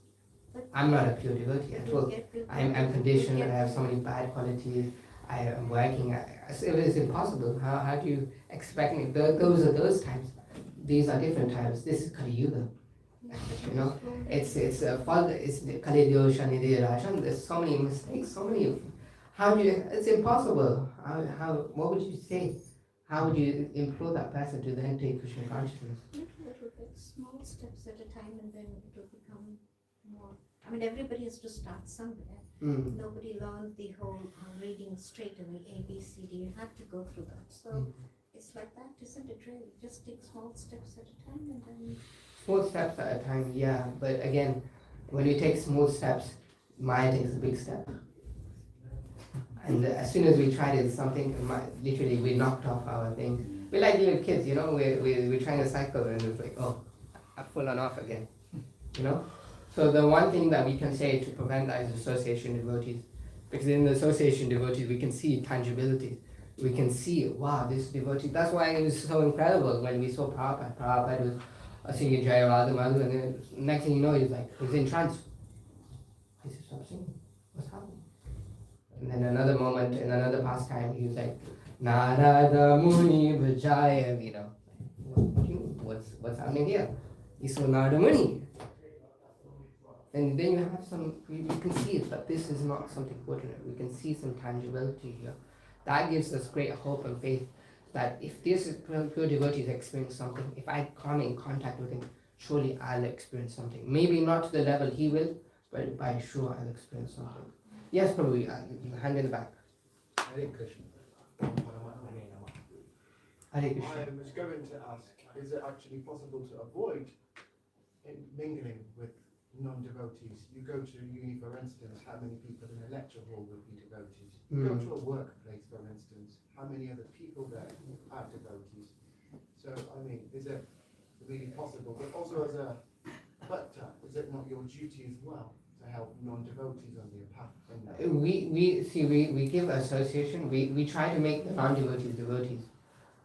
[SPEAKER 1] I'm not a pure devotee at all. I'm conditioned, I have so many bad qualities, I am working, it is impossible. How do you expect me? Those are those times. These are different times. This is Kali Yuga. You know, it's a fault, it's Kali Shani Rajan, there's so many mistakes, so many, how do you, it's impossible. What would you say? How would you implore that person to then take Krishna consciousness?
[SPEAKER 4] Little bit, small steps at a time, and then it will become more. I mean, everybody has to start somewhere. Nobody learned the whole reading straight away, A, B, C, D. You have to go through that. So it's like that, isn't it really? Just take small steps at a time and then...
[SPEAKER 1] Small steps at a time, yeah. But again, when you take small steps, Maya takes a big step. And as soon as we tried something, literally we knocked off our thing. We're like little kids, you know, we're trying to cycle and it's like, oh, I've fallen off again, you know? So the one thing that we can say to prevent that is association devotees. Because in the association devotees, we can see tangibility. We can see, wow, this devotee. That's why it was so incredible when we saw Prabhupada. Prabhupada was singing Jaya Radha Madhu, and then next thing you know, he's in trance. I said, stop singing. What's happening? And then another moment, in another pastime, he was like, Narada Muni Vijaya, you know. What's happening here? He saw Narada Muni. And then you have you can see it, but this is not something fortunate. We can see some tangibility here. That gives us great hope and faith that if this is pure devotees experience something, if I come in contact with him, surely I'll experience something. Maybe not to the level he will, but by sure I'll experience something. Yes, Prabhu, hand in the back.
[SPEAKER 10] Hare Krishna.
[SPEAKER 1] Hare Krishna.
[SPEAKER 10] I was going to ask, is it actually possible to avoid mingling with non-devotees? You go to uni, for instance, how many people in a lecture hall would be devotees? You go to a workplace, for instance, how many other people there are devotees? So, I mean, is it really possible? But also as a bhakta, is it not your duty as well to help non-devotees on their path?
[SPEAKER 1] We give association, we try to make the non-devotees devotees,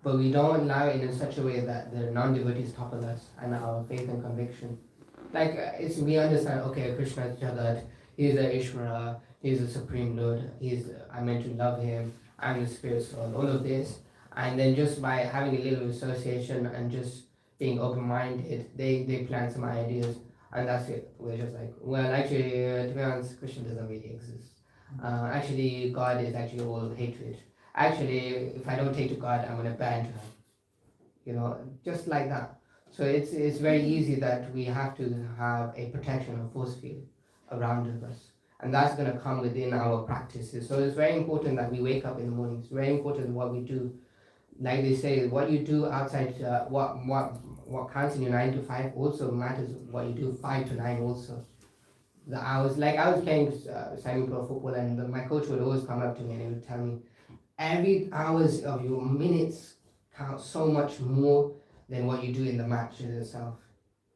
[SPEAKER 1] but we don't allow it in such a way that the non-devotees topple us and our faith and conviction. Like, we understand, okay, Krishna is Jagat, he's the Ishvara, he's the Supreme Lord, I'm meant to love him, I'm the spirit soul, all of this. And then just by having a little association and just being open-minded, they plant some ideas, and that's it. We're just like, well, actually, to be honest, Krishna doesn't really exist. Actually, God is actually all hatred. Actually, if I don't take to God, I'm going to burn to him. You know, just like that. So it's very easy that we have to have a protection, a force field around us. And that's going to come within our practices. So it's very important that we wake up in the morning. It's very important what we do. Like they say, what you do outside, what counts in your 9 to 5 also matters. What you do 5 to 9 also. I was playing semi-pro football, and my coach would always come up to me and he would tell me, every hours of your minutes count so much more than what you do in the match itself.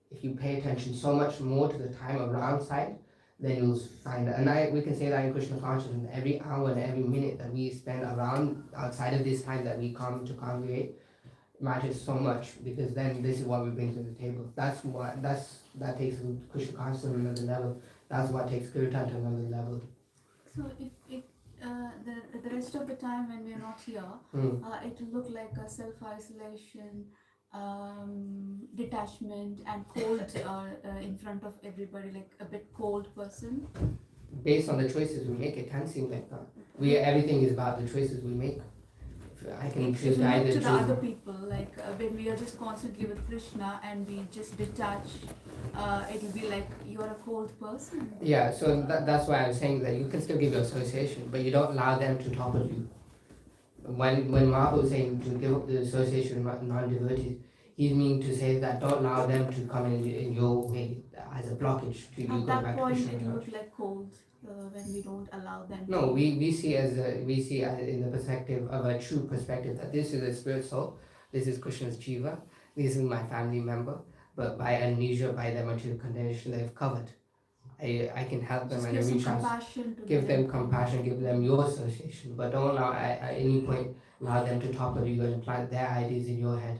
[SPEAKER 1] If you pay attention so much more to the time around side, then you'll find that. And we can say that in Krishna consciousness, every hour and every minute that we spend around outside of this time that we come to congregate matters so much, because then this is what we bring to the table. That takes Krishna consciousness to another level. That's what takes Kirtan to another level.
[SPEAKER 7] So if the rest most of the time when we are not here, it will look like a self-isolation, detachment and cold in front of everybody, like a bit cold person.
[SPEAKER 1] Based on the choices we make, it can seem like that. Everything is about the choices we make. I can
[SPEAKER 7] If
[SPEAKER 1] choose
[SPEAKER 7] you
[SPEAKER 1] either
[SPEAKER 7] look to the
[SPEAKER 1] choose.
[SPEAKER 7] other people, like when we are just constantly with Krishna and we just detach, it will be like you're a cold person.
[SPEAKER 1] Yeah, so that's why I'm saying that you can still give your association, but you don't allow them to topple you. When Mahaprabhu was saying to give up the association with non-devotees, he's meaning to say that don't allow them to come in your way as a blockage to you
[SPEAKER 7] At
[SPEAKER 1] going
[SPEAKER 7] that
[SPEAKER 1] back
[SPEAKER 7] point,
[SPEAKER 1] to Krishna.
[SPEAKER 7] it will look like cold when we don't allow them.
[SPEAKER 1] No, we see as in the perspective of a true perspective that this is a spirit soul, this is Krishna's jiva, this is my family member, but by amnesia, by their material condition, they've covered. I can help them
[SPEAKER 7] Just
[SPEAKER 1] and
[SPEAKER 7] give some
[SPEAKER 1] reach out.
[SPEAKER 7] compassion to
[SPEAKER 1] Give them compassion, give them your association, but don't allow at any point allow them to topple you and plant their ideas in your head.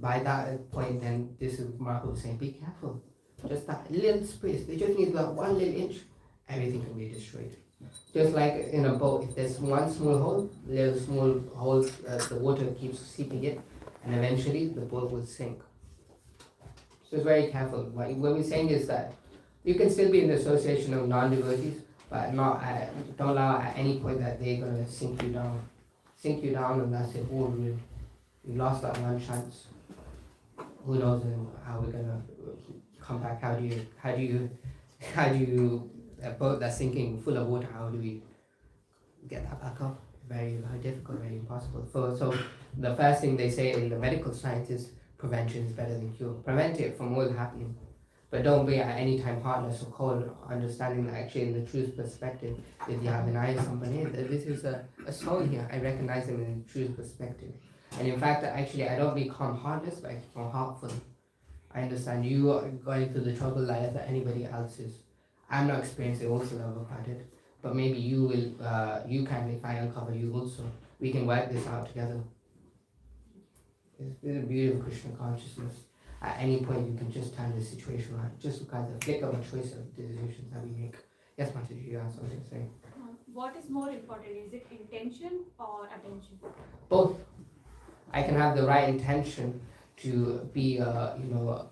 [SPEAKER 1] By that point, then this is Mahaprabhu saying, be careful. Just that little space, they just need that 1 little inch, everything can be destroyed. Just like in a boat, if there's one small hole, little small holes, the water keeps seeping in, and eventually the boat will sink. So it's very careful. What we're saying is that you can still be in the association of non-devotees, but don't allow at any point that they're going to sink you down. Sink you down and that's it, all ruined. You lost that one chance. Who knows how we're going to come back? How do you a boat that's sinking full of water, how do we get that back up? Very, very difficult, very impossible. So the first thing they say in the medical science is prevention is better than cure. Prevent it from all happening. But don't be at any time heartless or cold, understanding that actually in the truth perspective, if you have an eye somebody, this is a soul here. I recognize them in the truth perspective. And in fact, actually, I don't become heartless, but I become heartful. I understand you are going through the trouble like that anybody else is. I'm not experiencing also love about it, but maybe you will, you can if I uncover you also. We can work this out together. It's the beauty of Krishna consciousness. At any point you can just turn the situation around, just because the flick of a choice of decisions that we make. Yes, Mataji, you have something to say.
[SPEAKER 11] What is more important? Is it intention or attention?
[SPEAKER 1] Both. I can have the right intention to be,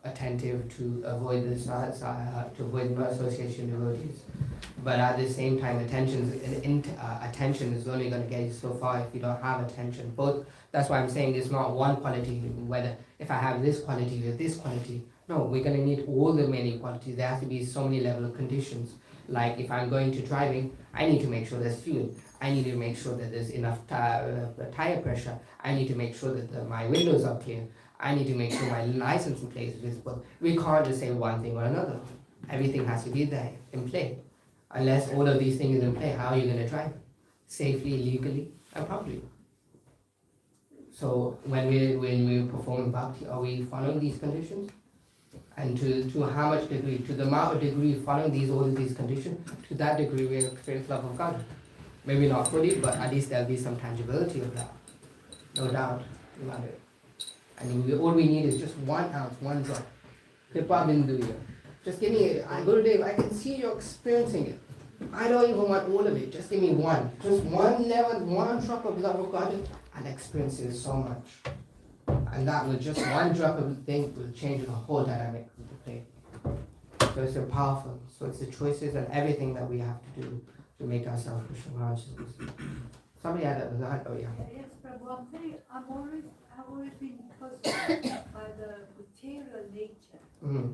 [SPEAKER 1] attentive, to avoid this, to avoid no association devotees. But at the same time, attention is only going to get you so far if you don't have attention. Both. That's why I'm saying it's not one quality. Whether if I have this quality or this quality, no, we're going to need all the many qualities. There has to be so many level of conditions. Like if I'm going to driving, I need to make sure there's fuel. I need to make sure that there's enough tire pressure. I need to make sure that my windows are clear. I need to make sure my license plate is visible. We can't just say one thing or another. Everything has to be there in play. Unless all of these things are in play, how are you going to drive? Safely, legally, and properly. So when we perform bhakti, are we following these conditions? And to how much degree? To the amount of degree following all of these conditions, to that degree we experience love of God. Maybe not fully, but at least there'll be some tangibility of that. No doubt about it. And all we need is just 1 ounce, 1 drop. Kripa bindu. Just give me, Gurudev, I can see you're experiencing it. I don't even want all of it, just give me one. Just one level, 1 drop of love of God, and experiencing so much. And that will just 1 drop of thing will change the whole dynamic of the play. So it's so powerful. So it's the choices and everything that we have to do to make ourselves Krishna consciousness. Somebody had a hand, oh yeah.
[SPEAKER 12] Yes, Prabhu, I've always been puzzled by the material nature.
[SPEAKER 1] Mm-hmm.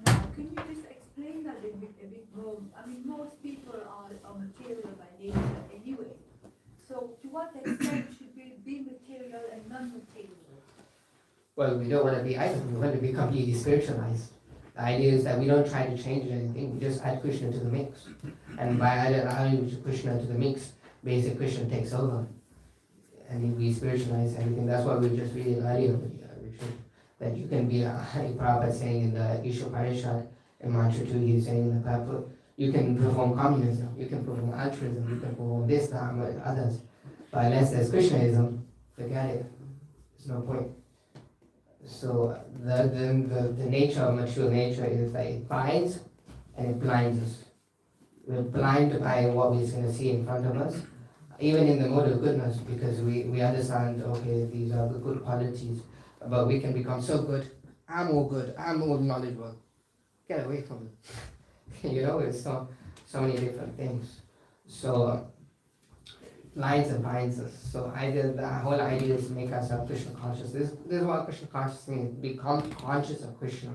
[SPEAKER 12] Now, can you just explain that a bit more? I mean, most people are material by nature anyway. So to what extent should we be material and non-material?
[SPEAKER 1] Well, we don't want to be either. We want to be completely spiritualized. The idea is that we don't try to change anything. We just add Krishna to the mix. And by adding Krishna to the mix, basic Krishna takes over. And we spiritualize everything. That's what we just read earlier, Richard. That you can be, Prabhupada saying in the Isha Parishad, in Mantra 2, he's saying in the Bible, you can perform communism, you can perform altruism, you can perform this, that, and others. But unless there's Krishnaism, forget it. There's no point. So the nature of mature nature is that it binds and it blinds us. We're blind by what we're going to see in front of us. even in the mode of goodness, because we understand, okay, these are the good qualities, but we can become so good. I'm all good. I'm all knowledgeable. Get away from it. It's so many different things. So lines and blinds us. So the whole idea is to make ourselves Krishna conscious. This is what Krishna conscious means. Become conscious of Krishna.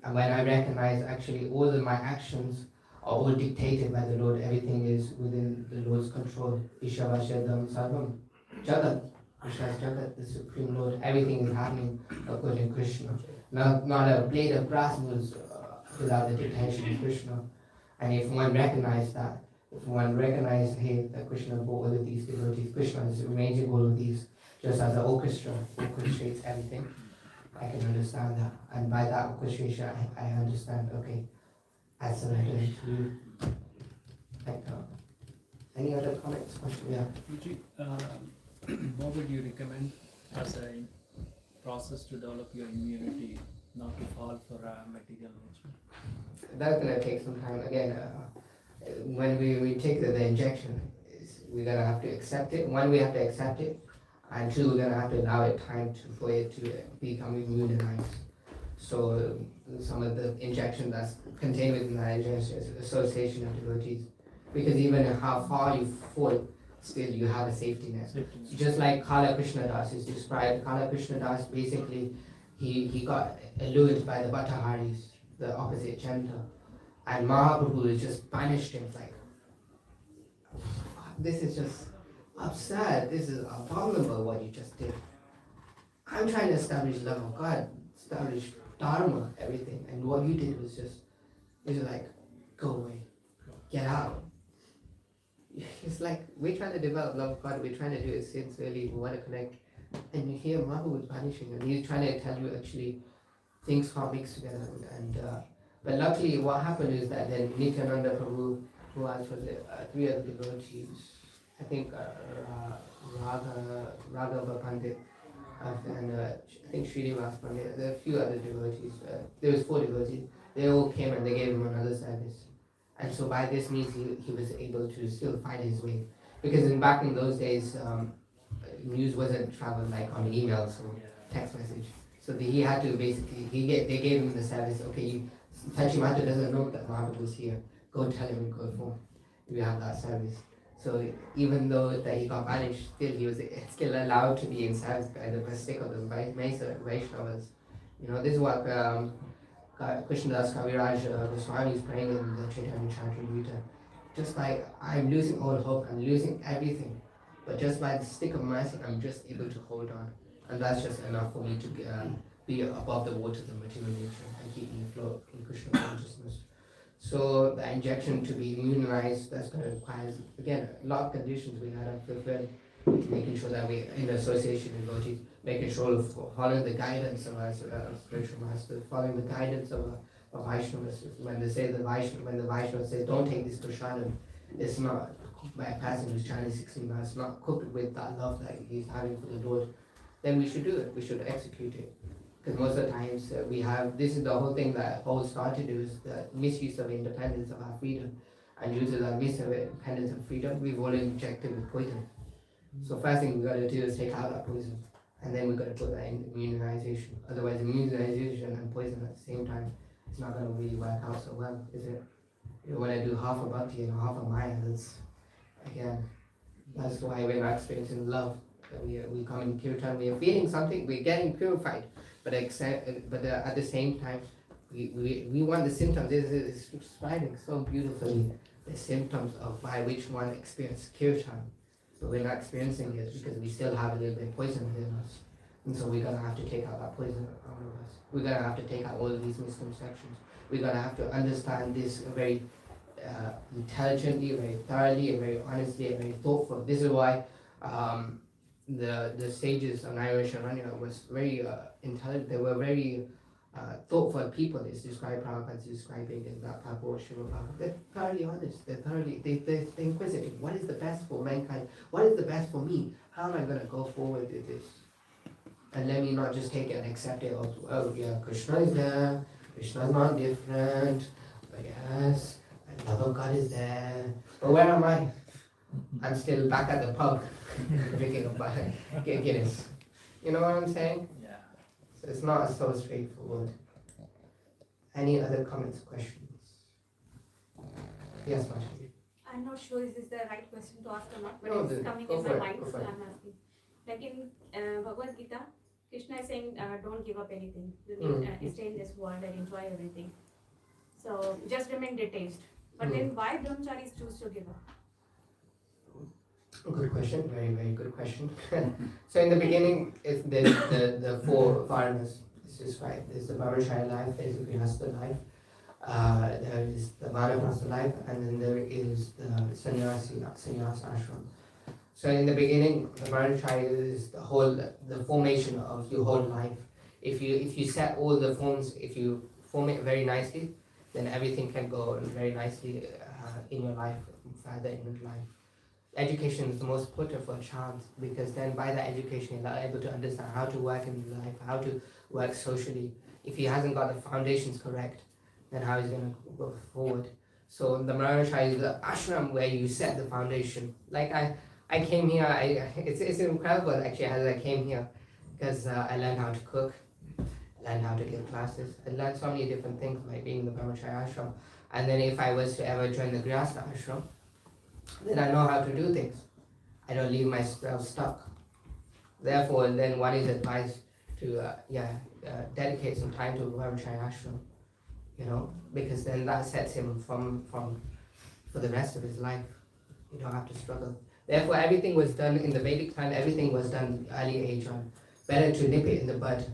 [SPEAKER 1] And when I recognize actually all of my actions are all dictated by the Lord, everything is within the Lord's control. Ishavashadam Sarvam. Jagat. Krishna is Jagat, the Supreme Lord. Everything is happening according to Krishna. Not a blade of grass moves without the dictation of Krishna. And if one recognizes that, if one recognizes, hey, that Krishna brought all of these devotees, Krishna is arranging all of these, just as the orchestra orchestrates everything, I can understand that. And by that orchestration, I understand, okay, I surrender to you. Any other comments? Yeah.
[SPEAKER 2] Uji, what would you recommend as a process to develop your immunity, not to fall for material nature?
[SPEAKER 1] That's going to take some time. Again, when we take the injection, we're going to have to accept it. One, we have to accept it. And two, we're going to have to allow it time for it to become immunized. So some of the injection that's contained within that injection is association of devotees. Because even how far you fall, still you have a safety net. Just like Kala Krishna Das is described. Kala Krishna Das, basically, he got allured by the Bhattaharis, the opposite gender. And Mahaprabhu just punished him like, this is just absurd, this is abominable what you just did. I'm trying to establish love of God, establish Dharma, everything, and what you did was just like, go away, get out. It's like, we're trying to develop love of God, we're trying to do it sincerely, we want to connect, and you hear Mahaprabhu is punishing, and he's trying to tell you actually, things can't mix together, but luckily what happened is that then Nityananda Prabhu, who else was it, three other devotees, I think Raghava Pandit, and I think Srinivas Pandit, there are a few other devotees, there was 4 devotees, they all came and they gave him another service. And so by this means he was able to still find his way. Because back in those days, news wasn't traveled like on emails or text message. So he had to basically, they gave him the service, okay, Tachimata doesn't know that Mahaprabhu was here, go tell him, go for we have that service. So even though that he got banished, still he was still allowed to be in service by the mystic of the Vaishnavas. This is what Krishnadas Kaviraj Goswami is praying in the Chaitanya Charitamrita. Just like I'm losing all hope, I'm losing everything, but just by the stick of mercy, I'm just able to hold on, and that's just enough for me to be above the waters of material nature and keep me afloat in Krishna consciousness. So the injection to be immunized, that's going to require, again, a lot of conditions we gotta fulfill, making sure that we're in association with devotees, making sure of following the guidance of our spiritual master, following the guidance of Vaishnavas. When they say when the Vaishnava says, don't take this prasadam, it's not by a person who's chanting 16 bars, not cooked with that love that he's having for the Lord, then we should do it, we should execute it. Because most of the times we have, this is the whole thing that Paul started, is the misuse of independence of our freedom. And due to that misuse of independence and freedom, we've all injected with poison. So first thing we got to do is take out that poison. And then we got to put that in immunization. Otherwise immunization and poison at the same time, it's not going to really work out so well, is it? When I do half a bhakti and half a maya, that's why we're not experiencing love. We come in kirtan, we are feeling something, we're getting purified. But at the same time, we want the symptoms. It's describing so beautifully the symptoms of by which one experiences kirtan. But we're not experiencing it because we still have a little bit of poison within us. And so we're going to have to take out that poison out of us. We're going to have to take out all of these misconceptions. We're going to have to understand this very intelligently, very thoroughly, and very honestly, and very thoughtful. This is why the sages of Nairasharanya was very intelligent. They were very thoughtful people. It's described, Prabhupada's describing in that Prabhupada Shiva Prabhupada. They're thoroughly honest. They're inquisitive. What is the best for mankind? What is the best for me? How am I going to go forward with this? And let me not just take it and accept it. Oh yeah, Krishna is there. Krishna is not different. But yes, the love of God is there. But where am I? I'm still back at the pub drinking a Guinness. You know what I'm saying?
[SPEAKER 2] Yeah.
[SPEAKER 1] So it's not so straightforward. Any other comments, questions? Yes, Mashi.
[SPEAKER 11] I'm not sure is this the right question to ask or not, but
[SPEAKER 1] No,
[SPEAKER 11] it's
[SPEAKER 1] then
[SPEAKER 11] coming
[SPEAKER 1] go
[SPEAKER 11] in
[SPEAKER 1] for
[SPEAKER 11] my
[SPEAKER 1] it,
[SPEAKER 11] mind,
[SPEAKER 1] go
[SPEAKER 11] so
[SPEAKER 1] for it.
[SPEAKER 11] I'm asking. Like in Bhagavad Gita, Krishna is saying, don't give up anything. Stay in this world and enjoy everything. So just remain detached. But then why brahmacharis choose to give up?
[SPEAKER 1] Good question, very, very good question. So in the beginning, it's the four varnas is described. There's the brahmacharya life, there's the grihastha life, there is the vanaprastha life, and then there is the sannyas ashram. So in the beginning, the brahmacharya is the formation of your whole life. If you set all the forms, if you form it very nicely, then everything can go very nicely in your life, further in your life. Education is the most powerful chance, because then by that education you're able to understand how to work in life, how to work socially. If he hasn't got the foundations correct, then how is he going to go forward? So the Brahmacharya is the ashram where you set the foundation. Like I came here, it's incredible actually as I came here, because I learned how to cook, learned how to give classes, I learned so many different things by being in the Brahmacharya ashram. And then if I was to ever join the Grihastha ashram, then I know how to do things. I don't leave myself stuck. Therefore, then one is advised to dedicate some time to Brahmacharya ashram, because then that sets him for the rest of his life. You don't have to struggle. Therefore, everything was done in the Vedic time. Everything was done early age on. Better to nip it in the bud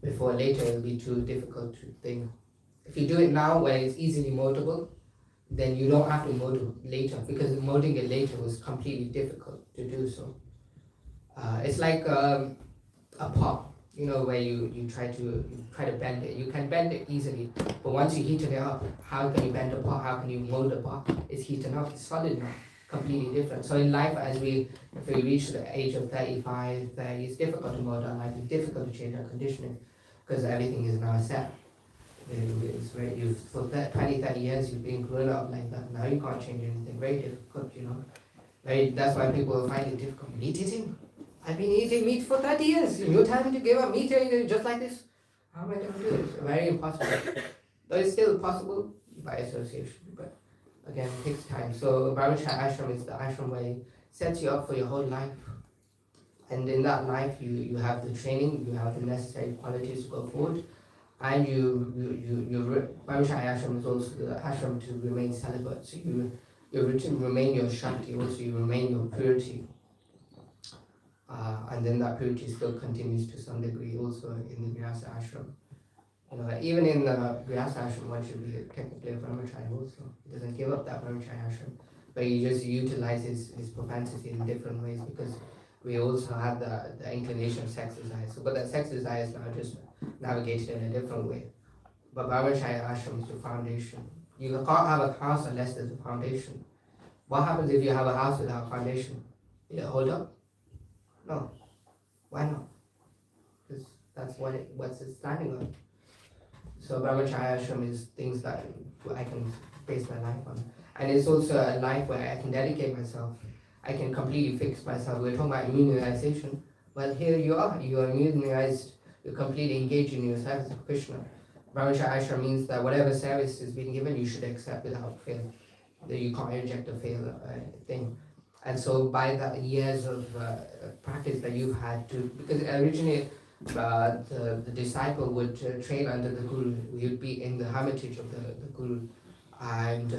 [SPEAKER 1] before later it will be too difficult to think. If you do it now when it's easily moldable, then you don't have to mold it later, because molding it later was completely difficult to do so. It's like a pot, where you try to bend it. You can bend it easily, but once you heated it up, how can you bend a pot? How can you mold a pot? It's heated up, it's solid now, completely different. So in life, if we reach the age of 35, 30, it's difficult to mold our life. It's difficult to change our conditioning, because everything is now set. It's very, for 20, 30 years you've been growing up like that. Now you can't change anything. Very difficult, that's why people find it difficult. Meat eating? I've been eating meat for 30 years. You're telling me to give up meat eating just like this? How am I going to do this? Very impossible. Though it's still possible by association, but again, it takes time. So Brahmacharya ashram is the ashram where it sets you up for your whole life. And in that life, you have the training, you have the necessary qualities to go forward. And Brahmacharya ashram is also the ashram to remain celibate. So you remain your Shakti, also you remain your purity. And then that purity still continues to some degree also in the Grihastha ashram. Even in the Grihastha ashram, one should be technically a Brahmacharya also. He doesn't give up that Brahmacharya ashram, but he just utilizes his propensity in different ways, because we also have the inclination of sex desire. So, but that sex desire is now just navigated in a different way. But Brahmacharya ashram is the foundation. You can't have a house unless there's a foundation. What happens if you have a house without a foundation? Will it hold up? No. Why not? Because that's what's it standing on. So Brahmacharya ashram is things that I can base my life on. And it's also a life where I can dedicate myself. I can completely fix myself. We're talking about immunization. Well, here you are immunized, you're completely engaged in your service of Krishna. Brahmacharya ashram means that whatever service is being given, you should accept without fail. That you can't reject a fail thing. And so by the years of practice that you've had to, because originally the disciple would train under the guru. He would be in the hermitage of the guru. And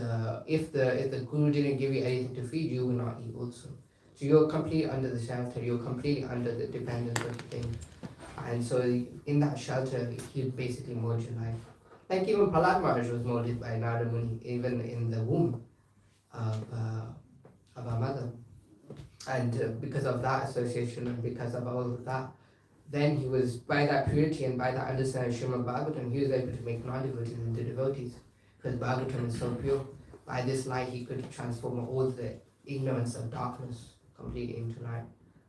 [SPEAKER 1] if the guru didn't give you anything to feed, you will not eat also. So you're completely under the shelter, you're completely under the dependence of the thing. And so in that shelter, he basically mold your life. Like even Prahlad Maharaj was molded by Narada Muni, even in the womb of our mother. And because of that association and because of all of that, then he was, by that purity and by that understanding of Srimad Bhagavatam, he was able to make non-devotees into devotees. Because Bhagavatam is so pure, by this light he could transform all the ignorance of darkness completely into light.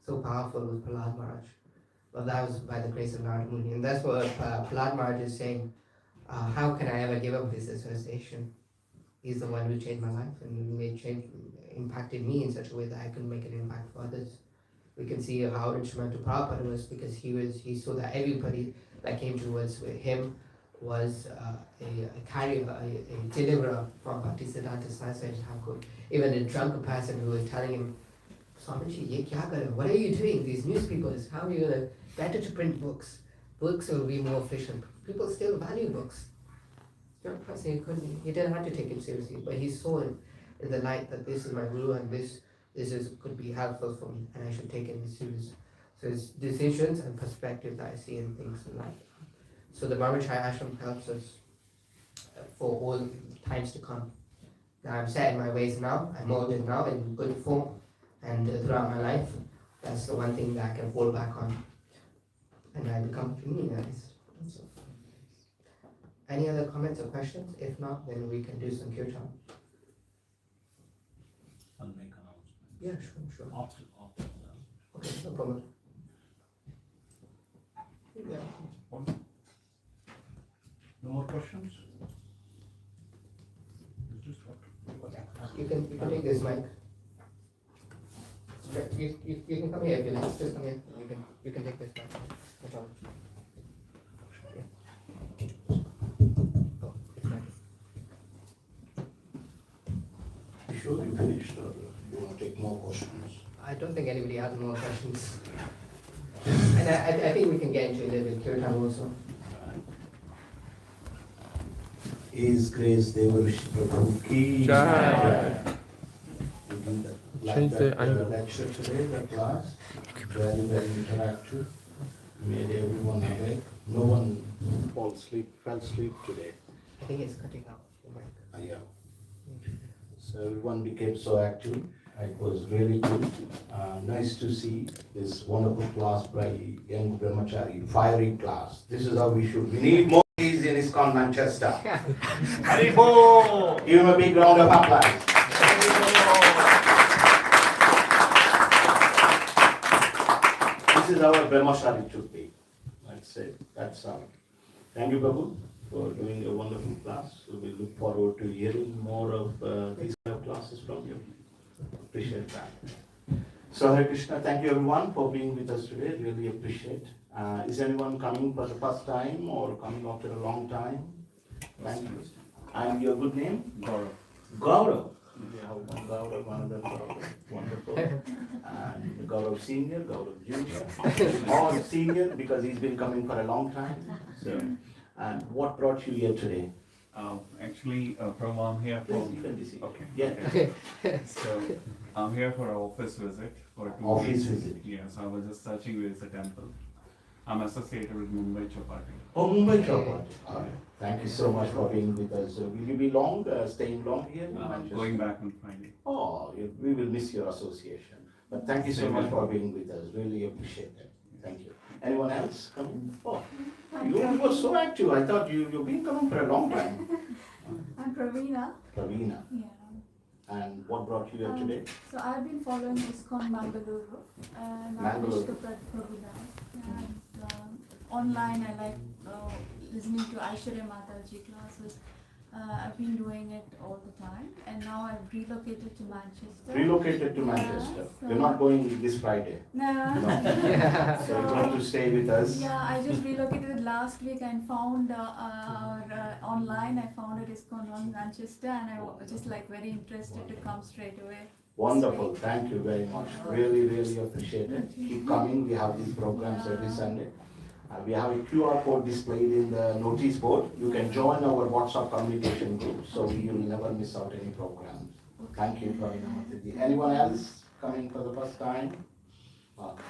[SPEAKER 1] So powerful was Prahlad Maharaj. But that was by the grace of Narada Muni. And that's what Prahlad Maharaj is saying. How can I ever give up this association? He's the one who changed my life and made change impacted me in such a way that I could make an impact for others. We can see how instrumental Prabhupada was, because he saw that everybody that came towards with him was a carrier, a deliverer from Bhaktisiddhanta Saraswati Thakur. Even a drunken person who was telling him, Swamiji, ye kya kar rahe ho? What are you doing? These newspapers, how are you gonna, better to print books. Books will be more efficient. People still value books. Drunk person, he didn't have to take it seriously, but he saw it in the light that this is my guru and this could be helpful for me and I should take it serious. So it's decisions and perspective that I see in things in life. So the Brahmacharya ashram helps us for all times to come. Now I'm set in my ways now, I'm molded now in good form, and throughout my life, that's the one thing that I can fall back on, and I become realized. So, any other comments or questions? If not, then we can do some kirtan.
[SPEAKER 5] I'll make announcements.
[SPEAKER 1] Yeah, sure.
[SPEAKER 5] After that.
[SPEAKER 1] Okay, no problem. Yeah.
[SPEAKER 5] No more questions?
[SPEAKER 1] You can take this mic. You can come here if you like. Just come here. You can take this mic. No problem. Oh, it's right.
[SPEAKER 13] You sure you finished, or you want to take more questions?
[SPEAKER 1] I don't think anybody has more questions. And I think we can get into a little bit kirtan also.
[SPEAKER 13] Is Grace Devarishi Prabhu ki Jai. Like that lecture today, the class, very, very interactive, made everyone awake. No one fell asleep today.
[SPEAKER 1] I think it's cutting out the mic.
[SPEAKER 13] Yeah. So everyone became so active. It was really good. Nice to see this wonderful class by young Brahmachari, fiery class. This is how we should. We need more of these in ISKCON Manchester. Haribol! Give him a big round of applause. This is our Brahmachari should be. That's it. That's all. Thank you, Babu, for doing a wonderful class. We look forward to hearing more of these kind of classes from you. Appreciate that. So Hare Krishna, thank you everyone for being with us today. Really appreciate. Is anyone coming for the first time or coming after a long time? Thank you. And your good name?
[SPEAKER 9] Gaurav.
[SPEAKER 13] Gaurav. We have one Gaurav, another Gaurav. Wonderful. And Gaurav Senior, Gaurav Junior. All senior because he's been coming for a long time. So, and what brought you here today?
[SPEAKER 9] Actually, Prabhu, I'm here for. Okay.
[SPEAKER 13] Yeah.
[SPEAKER 9] Okay. So, I'm here for an office visit for 2
[SPEAKER 13] Office
[SPEAKER 9] weeks.
[SPEAKER 13] visit.
[SPEAKER 9] Yes, I was just searching where is the temple. I'm associated with Mumbai Chapati.
[SPEAKER 13] Oh, Mumbai Chapati. All right. Thank you so much for being with us. Will you be long, staying long here?
[SPEAKER 9] Going back on Friday.
[SPEAKER 13] Oh, we will miss your association. But thank you so
[SPEAKER 9] Same
[SPEAKER 13] much
[SPEAKER 9] here.
[SPEAKER 13] for being with us. Really appreciate it. Thank you. Anyone else coming? Oh, you were so active. I thought you've been coming for a long time.
[SPEAKER 7] I'm Pravina.
[SPEAKER 13] Pravina.
[SPEAKER 7] Yeah.
[SPEAKER 13] And what brought you here today?
[SPEAKER 7] So I've been following ISKCON Bangalore and I'm
[SPEAKER 13] Bangalore.
[SPEAKER 7] Vishnu Prabhudas. And online I like listening to Aishwarya Mataji classes. I've been doing it all the time and now I've relocated to Manchester.
[SPEAKER 13] Relocated to Manchester.
[SPEAKER 7] so-
[SPEAKER 13] You're not going this Friday.
[SPEAKER 7] No.
[SPEAKER 13] So you're going to stay with us.
[SPEAKER 7] Yeah, I just relocated last week and found online. I found it ISKCON on Manchester, and I was just like very interested to come straight away.
[SPEAKER 13] Wonderful. Thank you very much. Really, really appreciate it. Keep coming. We have these programs every Sunday. We have a QR code displayed in the notice board. You can join our WhatsApp communication group, so you'll never miss out any programs. Thank you, Pravina Mataji. Anyone else coming for the first time?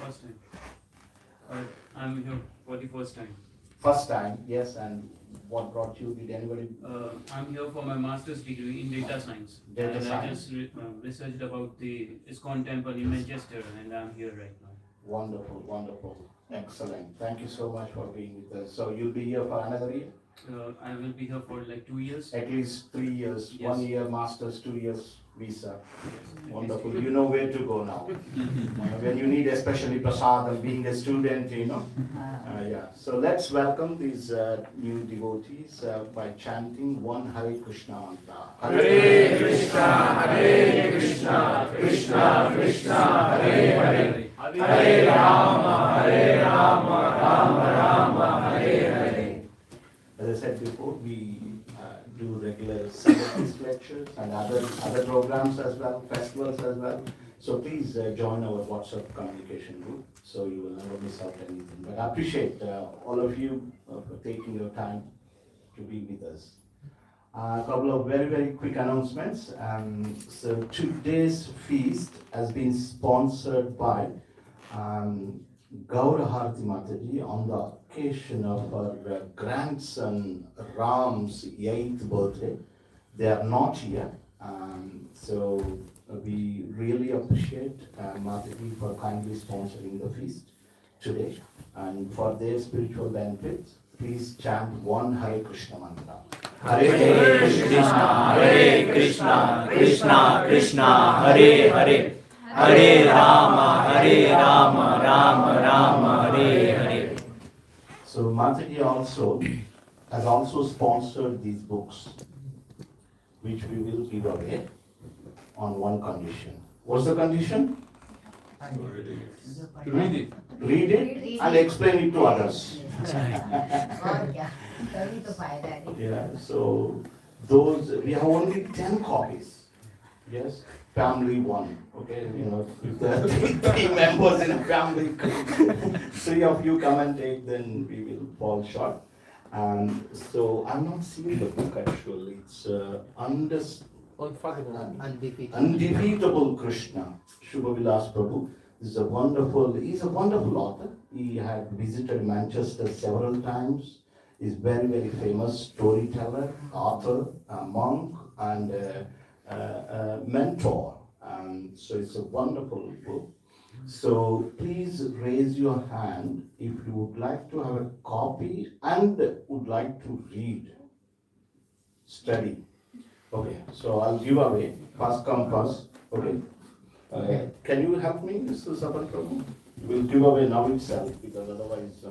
[SPEAKER 2] First time. I'm here for the first time.
[SPEAKER 13] First time, yes. And what brought you? Did anybody?
[SPEAKER 2] I'm here for my master's degree in data science.
[SPEAKER 13] Data
[SPEAKER 2] and
[SPEAKER 13] science.
[SPEAKER 2] I just researched about the ISKCON temple in Manchester, and I'm here right now.
[SPEAKER 13] Wonderful, wonderful. Excellent. Thank you so much for being with us. So you'll be here for another year?
[SPEAKER 5] I will be here for like 2 years.
[SPEAKER 13] At least 3 years,
[SPEAKER 5] Yes.
[SPEAKER 13] 1 year master's, 2 years visa. Wonderful. You know where to go now. When you need especially prasad and being a student, you know. Yeah. So let's welcome these new devotees by chanting one Hare Krishna mantra.
[SPEAKER 3] Hare Krishna, Hare Krishna, Krishna Krishna, Hare Hare, Hare Rama, Rama Rama, Hare Hare.
[SPEAKER 13] As I said before, we do regular service lectures and other programs as well, festivals as well. So please join our WhatsApp communication group, so you will never miss out anything. But I appreciate all of you for taking your time to be with us. A couple of very quick announcements. So today's feast has been sponsored by Gaura Harati Mataji on the occasion of her grandson Ram's 8th birthday. They are not here, so we really appreciate Mataji for kindly sponsoring the feast today. And for their spiritual benefits, please chant one Hare Krishna mantra.
[SPEAKER 3] Hare Krishna, Hare Krishna, Krishna Krishna, Hare Hare, Hare Rama, Rama Rama, Hare Hare.
[SPEAKER 13] So Mataji also has also sponsored these books, which we will give away on one condition. What's the condition?
[SPEAKER 3] Read it.
[SPEAKER 13] Read it and explain it to others. Yeah, so those, we have only 10 copies. Yes, family one, okay, you know, if there are three members in a family, 3 of you come and take, then we will fall short. And so I'm not seeing the book actually, it's Undefeatable Krishna, Shubha Vilas Prabhu. He's a wonderful author. He had visited Manchester several times. He's very famous storyteller, author, monk, and mentor. So it's a wonderful book. So please raise your hand if you would like to have a copy and would like to read, study. Okay, so I'll give away, first come first. Okay. Can you help me, Mr. Saban Prabhu? We'll give away now itself, because otherwise,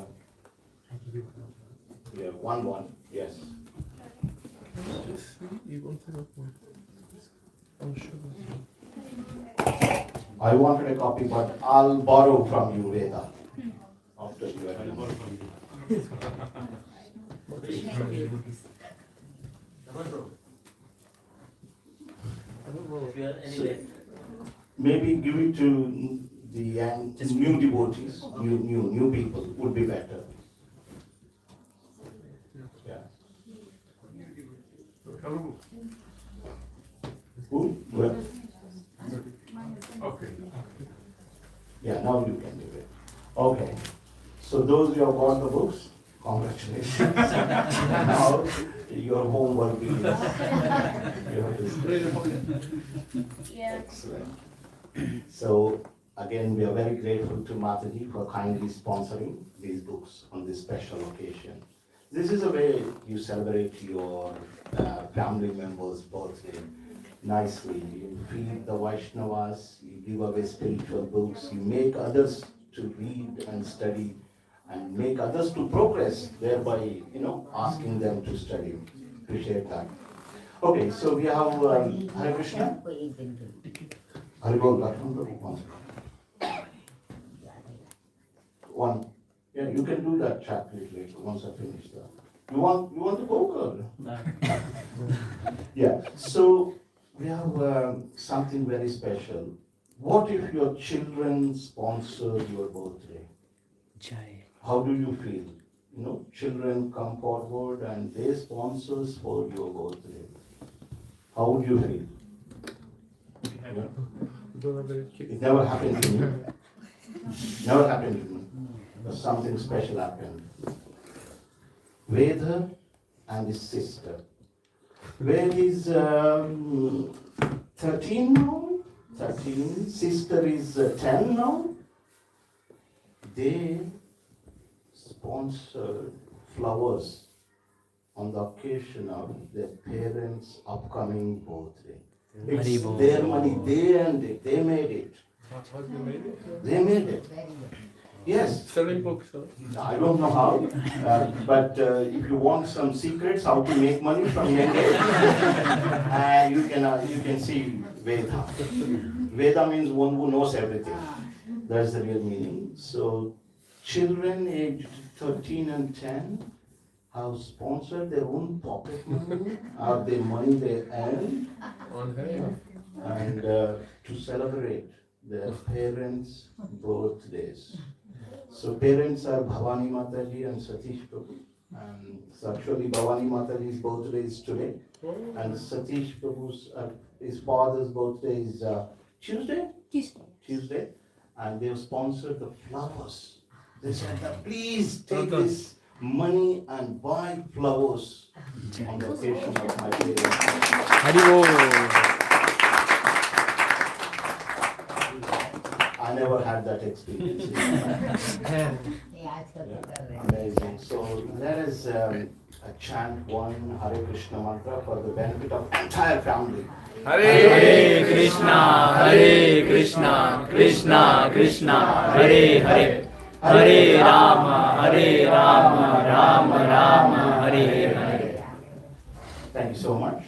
[SPEAKER 13] yeah, 1-1, yes. I wanted a copy, but I'll borrow from you, Veda. After you are done. Maybe give it to the young, new devotees, new people would be better. Yeah. Who? Well.
[SPEAKER 3] Okay.
[SPEAKER 13] Yeah, now you can do it. Okay. So those who have got the books, congratulations. Now your homework is. Excellent. So again, we are very grateful to Mataji for kindly sponsoring these books on this special occasion. This is a way you celebrate your family members' birthday nicely. You feed the Vaishnavas, you give away spiritual books, you make others to read and study, and make others to progress, thereby, asking them to study. Appreciate that. Okay, so we have Hare Krishna. One. Yeah, you can do that chat later once I finish that. You want to go, or?
[SPEAKER 5] No.
[SPEAKER 13] Yeah. So we have something very special. What if your children sponsor your birthday? How do you feel? Children come forward and they sponsors for your birthday. How would you feel? It never happened to me. Never happened to me. But something special happened. Vedha and his sister. Ved is 13 now. 13. Sister is 10 now. They sponsored flowers on the occasion of their parents' upcoming birthday. It's
[SPEAKER 3] Haribol.
[SPEAKER 13] their money, they earned it, they made it.
[SPEAKER 14] How you made it?
[SPEAKER 13] They made it. Yes.
[SPEAKER 14] Selling books, huh?
[SPEAKER 13] I don't know how, but if you want some secrets how to make money from young age, you can see Veda. Veda means one who knows everything. That's the real meaning. So children aged 13 and 10 have sponsored their own pocket money or the money they earn
[SPEAKER 14] On hand.
[SPEAKER 13] and to celebrate their parents' birthdays. So parents are Bhavani Mataji and Satish Prabhu. And so actually Bhavani Mataji's birthday is today. And Satish Prabhu's, his father's birthday is Tuesday? Tuesday. And they've sponsored the flowers. They said that please take this money and buy flowers on the occasion of my parents.
[SPEAKER 3] Haribol.
[SPEAKER 13] I never had that experience. Amazing. So let us chant one Hare Krishna mantra for the benefit of entire family.
[SPEAKER 3] Hare Krishna, Krishna Krishna, Hare Hare, Hare Rama, Rama Rama, Hare Hare.
[SPEAKER 13] Thank you so much.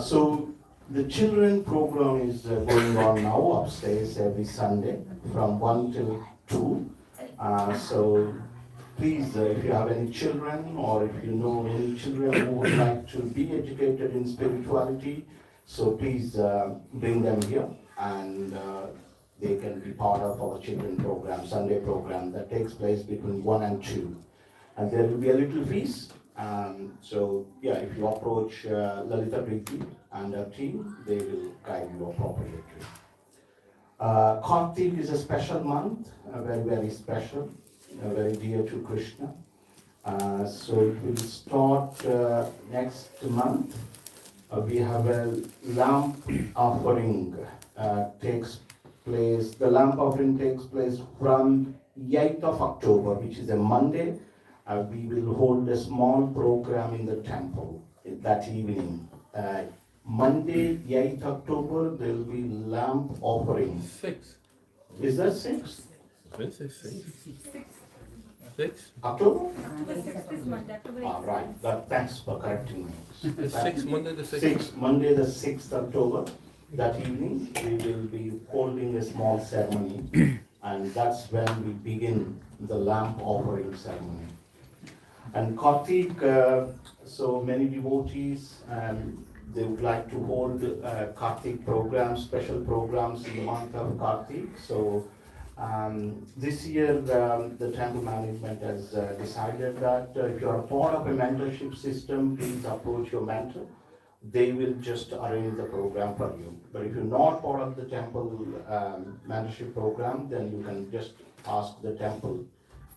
[SPEAKER 13] So the children program is going on now upstairs every Sunday from 1 till 2. So please, if you have any children or if you know any children who would like to be educated in spirituality, so please bring them here and they can be part of our children program, Sunday program that takes place between 1 and 2. And there will be a little fees. So yeah, if you approach Lalita Preeti and her team, they will guide you appropriately. Kartik is a special month, very, very special, very dear to Krishna. So it will start next month. We have a lamp offering takes place. The lamp offering takes place from 8th of October, which is a Monday. We will hold a small program in the temple that evening. Monday, 8th October, there will be lamp offering.
[SPEAKER 14] 6.
[SPEAKER 13] Is that 6?
[SPEAKER 14] When say 6? 6?
[SPEAKER 13] October?
[SPEAKER 11] All
[SPEAKER 13] Right. Thanks for correcting me.
[SPEAKER 14] The 6th, Monday the 6th.
[SPEAKER 13] 6, Monday the 6th October. That evening, we will be holding a small ceremony. And that's when we begin the lamp offering ceremony. And Kartik, so many devotees, they would like to hold Kartik programs, special programs in the month of Kartik. So this year, the temple management has decided that if you are part of a mentorship system, please approach your mentor. They will just arrange the program for you. But if you're not part of the temple mentorship program, then you can just ask the temple,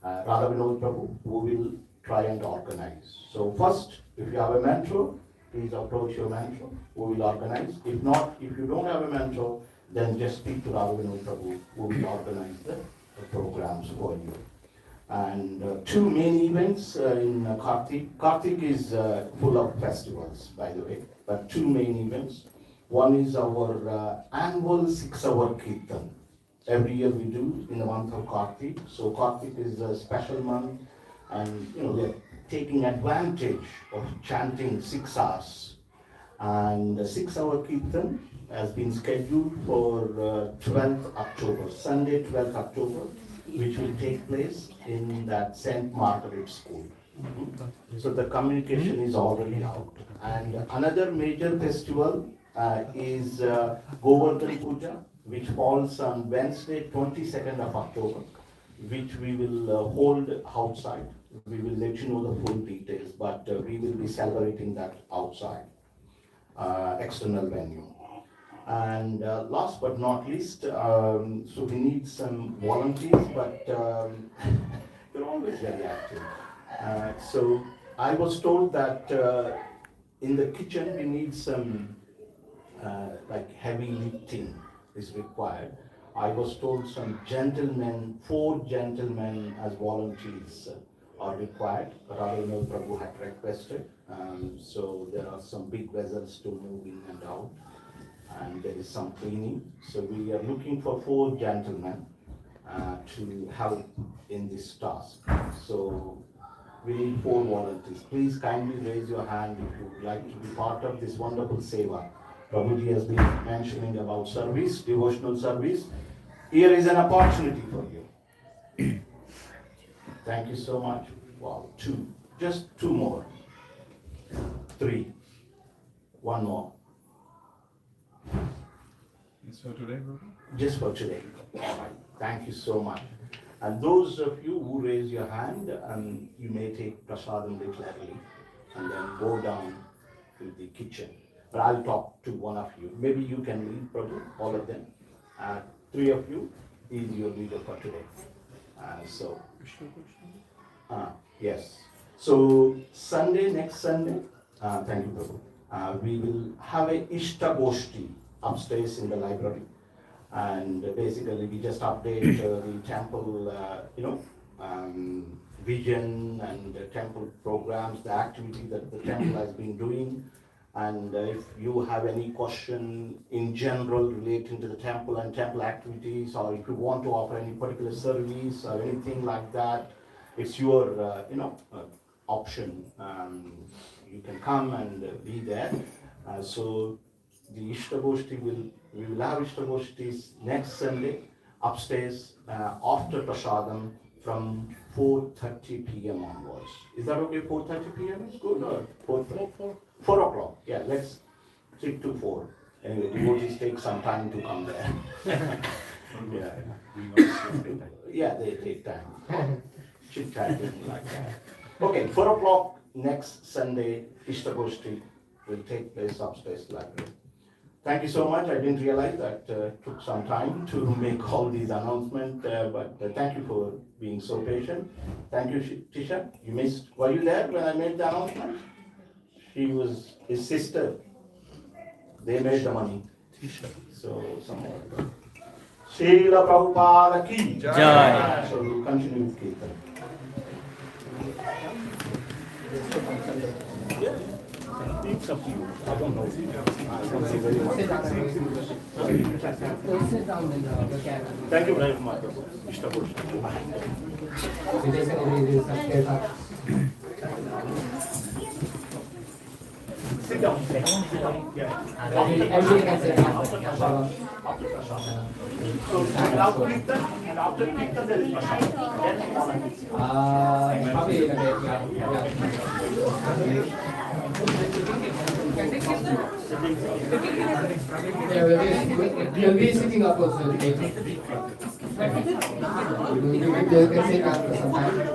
[SPEAKER 13] Radha Vinod Prabhu, who will try and organize. So first, if you have a mentor, please approach your mentor, who will organize. If not, if you don't have a mentor, then just speak to Radha Vinod Prabhu, who will organize the programs for you. And 2 main events in Kartik. Kartik is full of festivals, by the way, but 2 main events. One is our annual 6-hour Kirtan. Every year we do in the month of Kartik. So Kartik is a special month, and we're taking advantage of chanting 6 hours. And the 6-hour Kirtan has been scheduled for 12th October, Sunday 12th October, which will take place in that St. Margaret School. So the communication is already out. And another major festival is Govardhan Puja, which falls on Wednesday 22nd of October, which we will hold outside. We will let you know the full details, but we will be celebrating that outside, external venue. And last but not least, so we need some volunteers, but you're always very active. So I was told that in the kitchen we need some like heavy lifting is required. I was told some gentlemen, 4 gentlemen as volunteers are required. Radharani Prabhu had requested. So there are some big vessels to move in and out, and there is some cleaning. So we are looking for 4 gentlemen to help in this task. So we need 4 volunteers. Please kindly raise your hand if you would like to be part of this wonderful seva. Prabhuji has been mentioning about service, devotional service. Here is an opportunity for you. Thank you so much. Wow, 2. Just 2 more. 3. 1 more.
[SPEAKER 9] It's for today, bro?
[SPEAKER 13] Just for today. All right. Thank you so much. And those of you who raise your hand, you may take prasadam little early and then go down to the kitchen. But I'll talk to one of you. Maybe you can lead, Prabhu, all of them. 3 of you is your leader for today. Yes. So Sunday, next Sunday, thank you, Prabhu. We will have a Ishta Goshti upstairs in the library. And basically we just update the temple, vision and the temple programs, the activity that the temple has been doing. And if you have any question in general relating to the temple and temple activities, or if you want to offer any particular service or anything like that, it's your, option. You can come and be there. So the Ishtagoshti we will have Ishtagoshtis next Sunday upstairs after Prasadam from 4:30 p.m. onwards. Is that okay? 4:30 p.m. is good, or 4 o'clock? Yeah, let's stick to 4. Anyway, devotees take some time to come there. Yeah, they take time. Chit chatting like that. Okay, 4 o'clock next Sunday, Ishtagoshti will take place upstairs library. Thank you so much. I didn't realize that took some time to make all these announcements, but thank you for being so patient. Thank you, Tisha. You missed. Were you there when I made the announcement? She was his sister. They made the money. So somewhere. Srila Prabhupada ki Jai. So we'll continue with Kirtan. It's up to you. I don't know. I don't see very much.
[SPEAKER 1] Sit down and look at it.
[SPEAKER 13] Thank you very much. Mr. Bush. Sit down.
[SPEAKER 1] Everybody can sit down.
[SPEAKER 13] So after Kirtan, there is Prashad.
[SPEAKER 1] Probably in a bit, yeah. We'll be sitting up also. You can sit down for some time.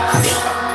[SPEAKER 3] Hare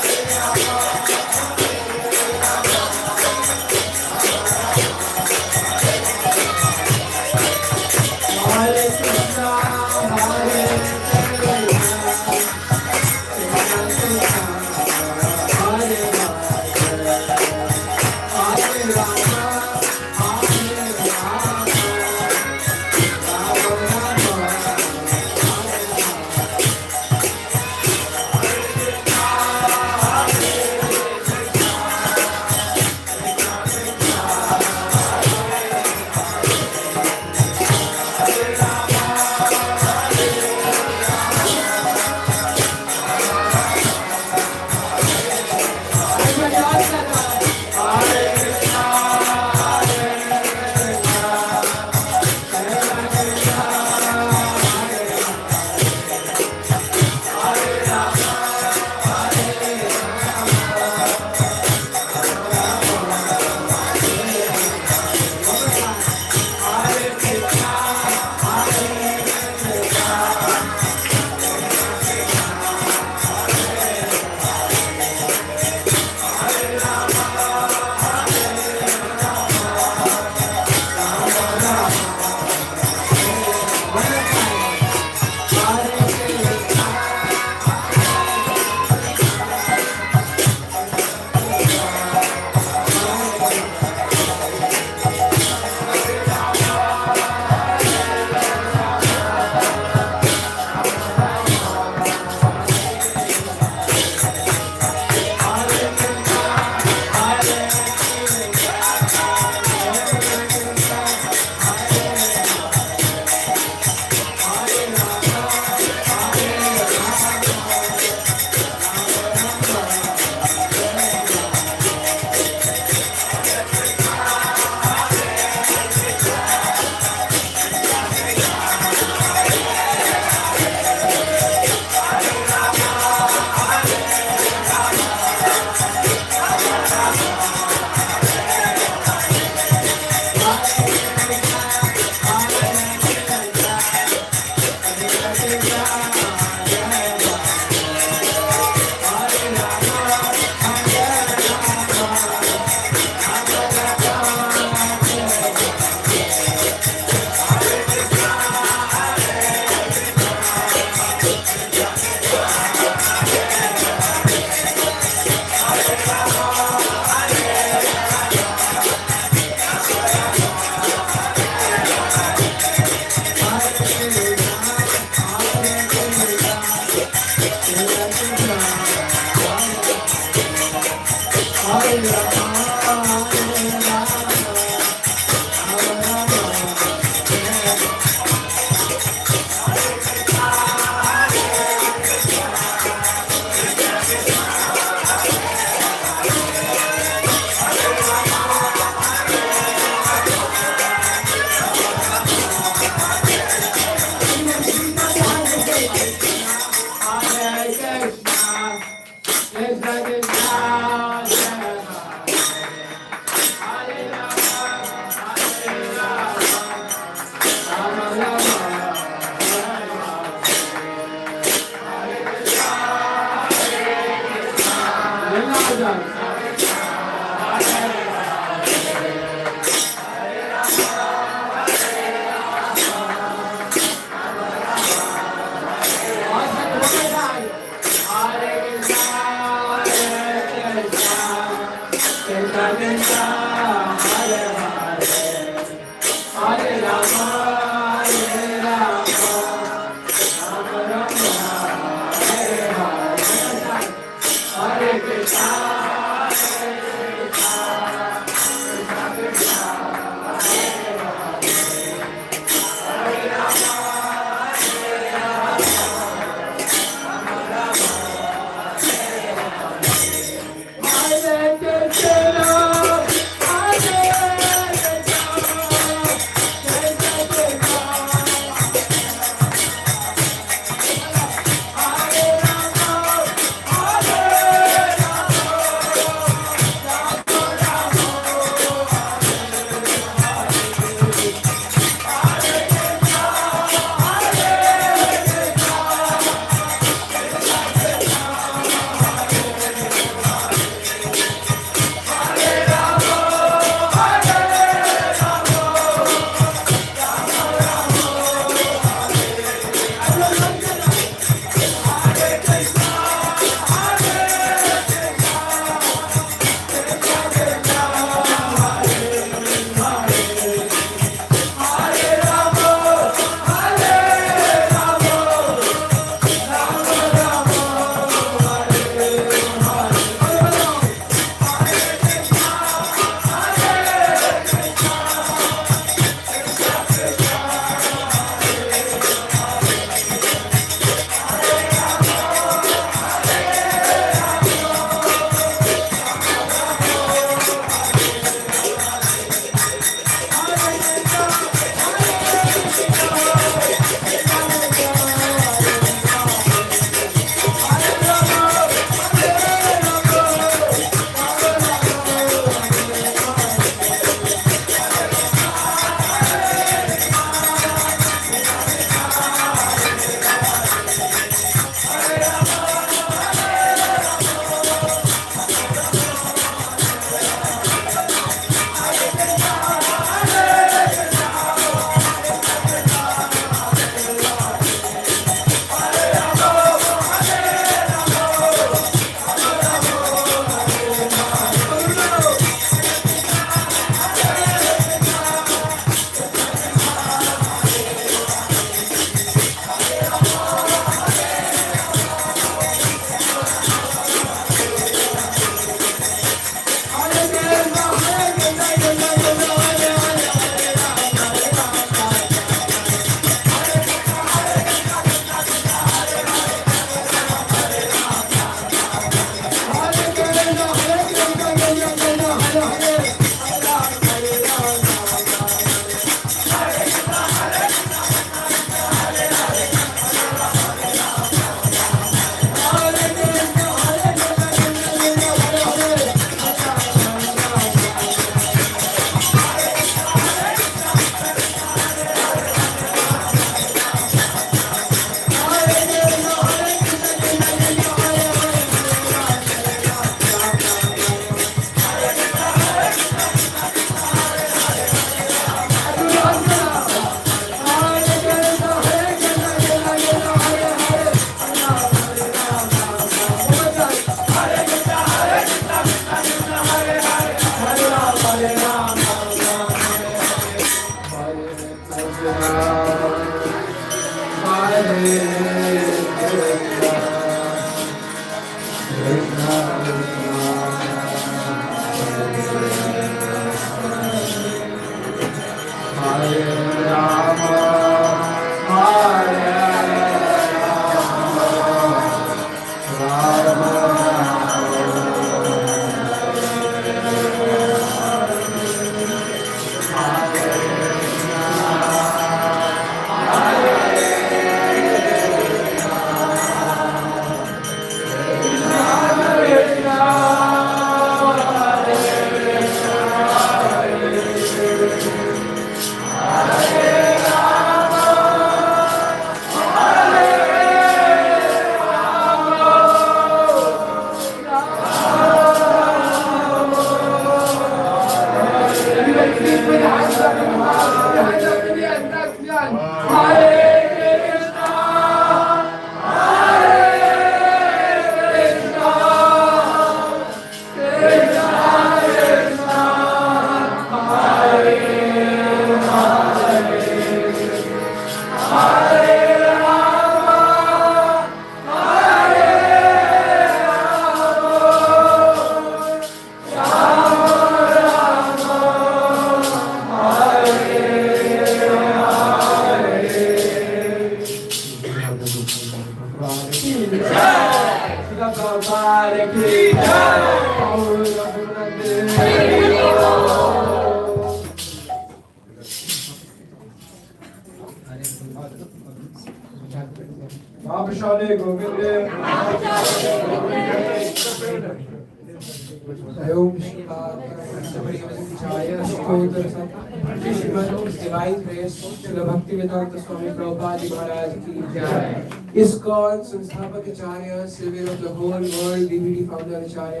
[SPEAKER 1] Divine grace, Srila Bhaktivedanta Swami Prabhupada Ji Maharaj ki jai. ISKCON संस्थापक आचार्य, savior of the whole world, DVD founder Acharya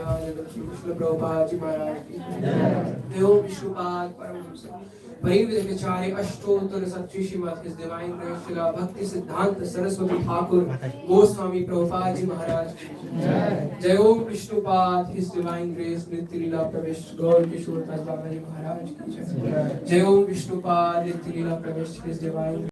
[SPEAKER 1] Srila Prabhupada Ji Maharaj ki jai. Om Vishnupada Paramhamsa Parividek Acharya Ashtottar Satchi Srimad, His Divine Grace Srila Bhakti Siddhanta Saraswati Thakur Goswami Prabhupada Ji Maharaj ki jai. Jai Om Vishnupada, His Divine Grace Nitya Leela Pravesh Gaur Kishore Das Baba Ji Maharaj ki jai. Jai Om Vishnupada, Nitya Leela Pravesh, His Divine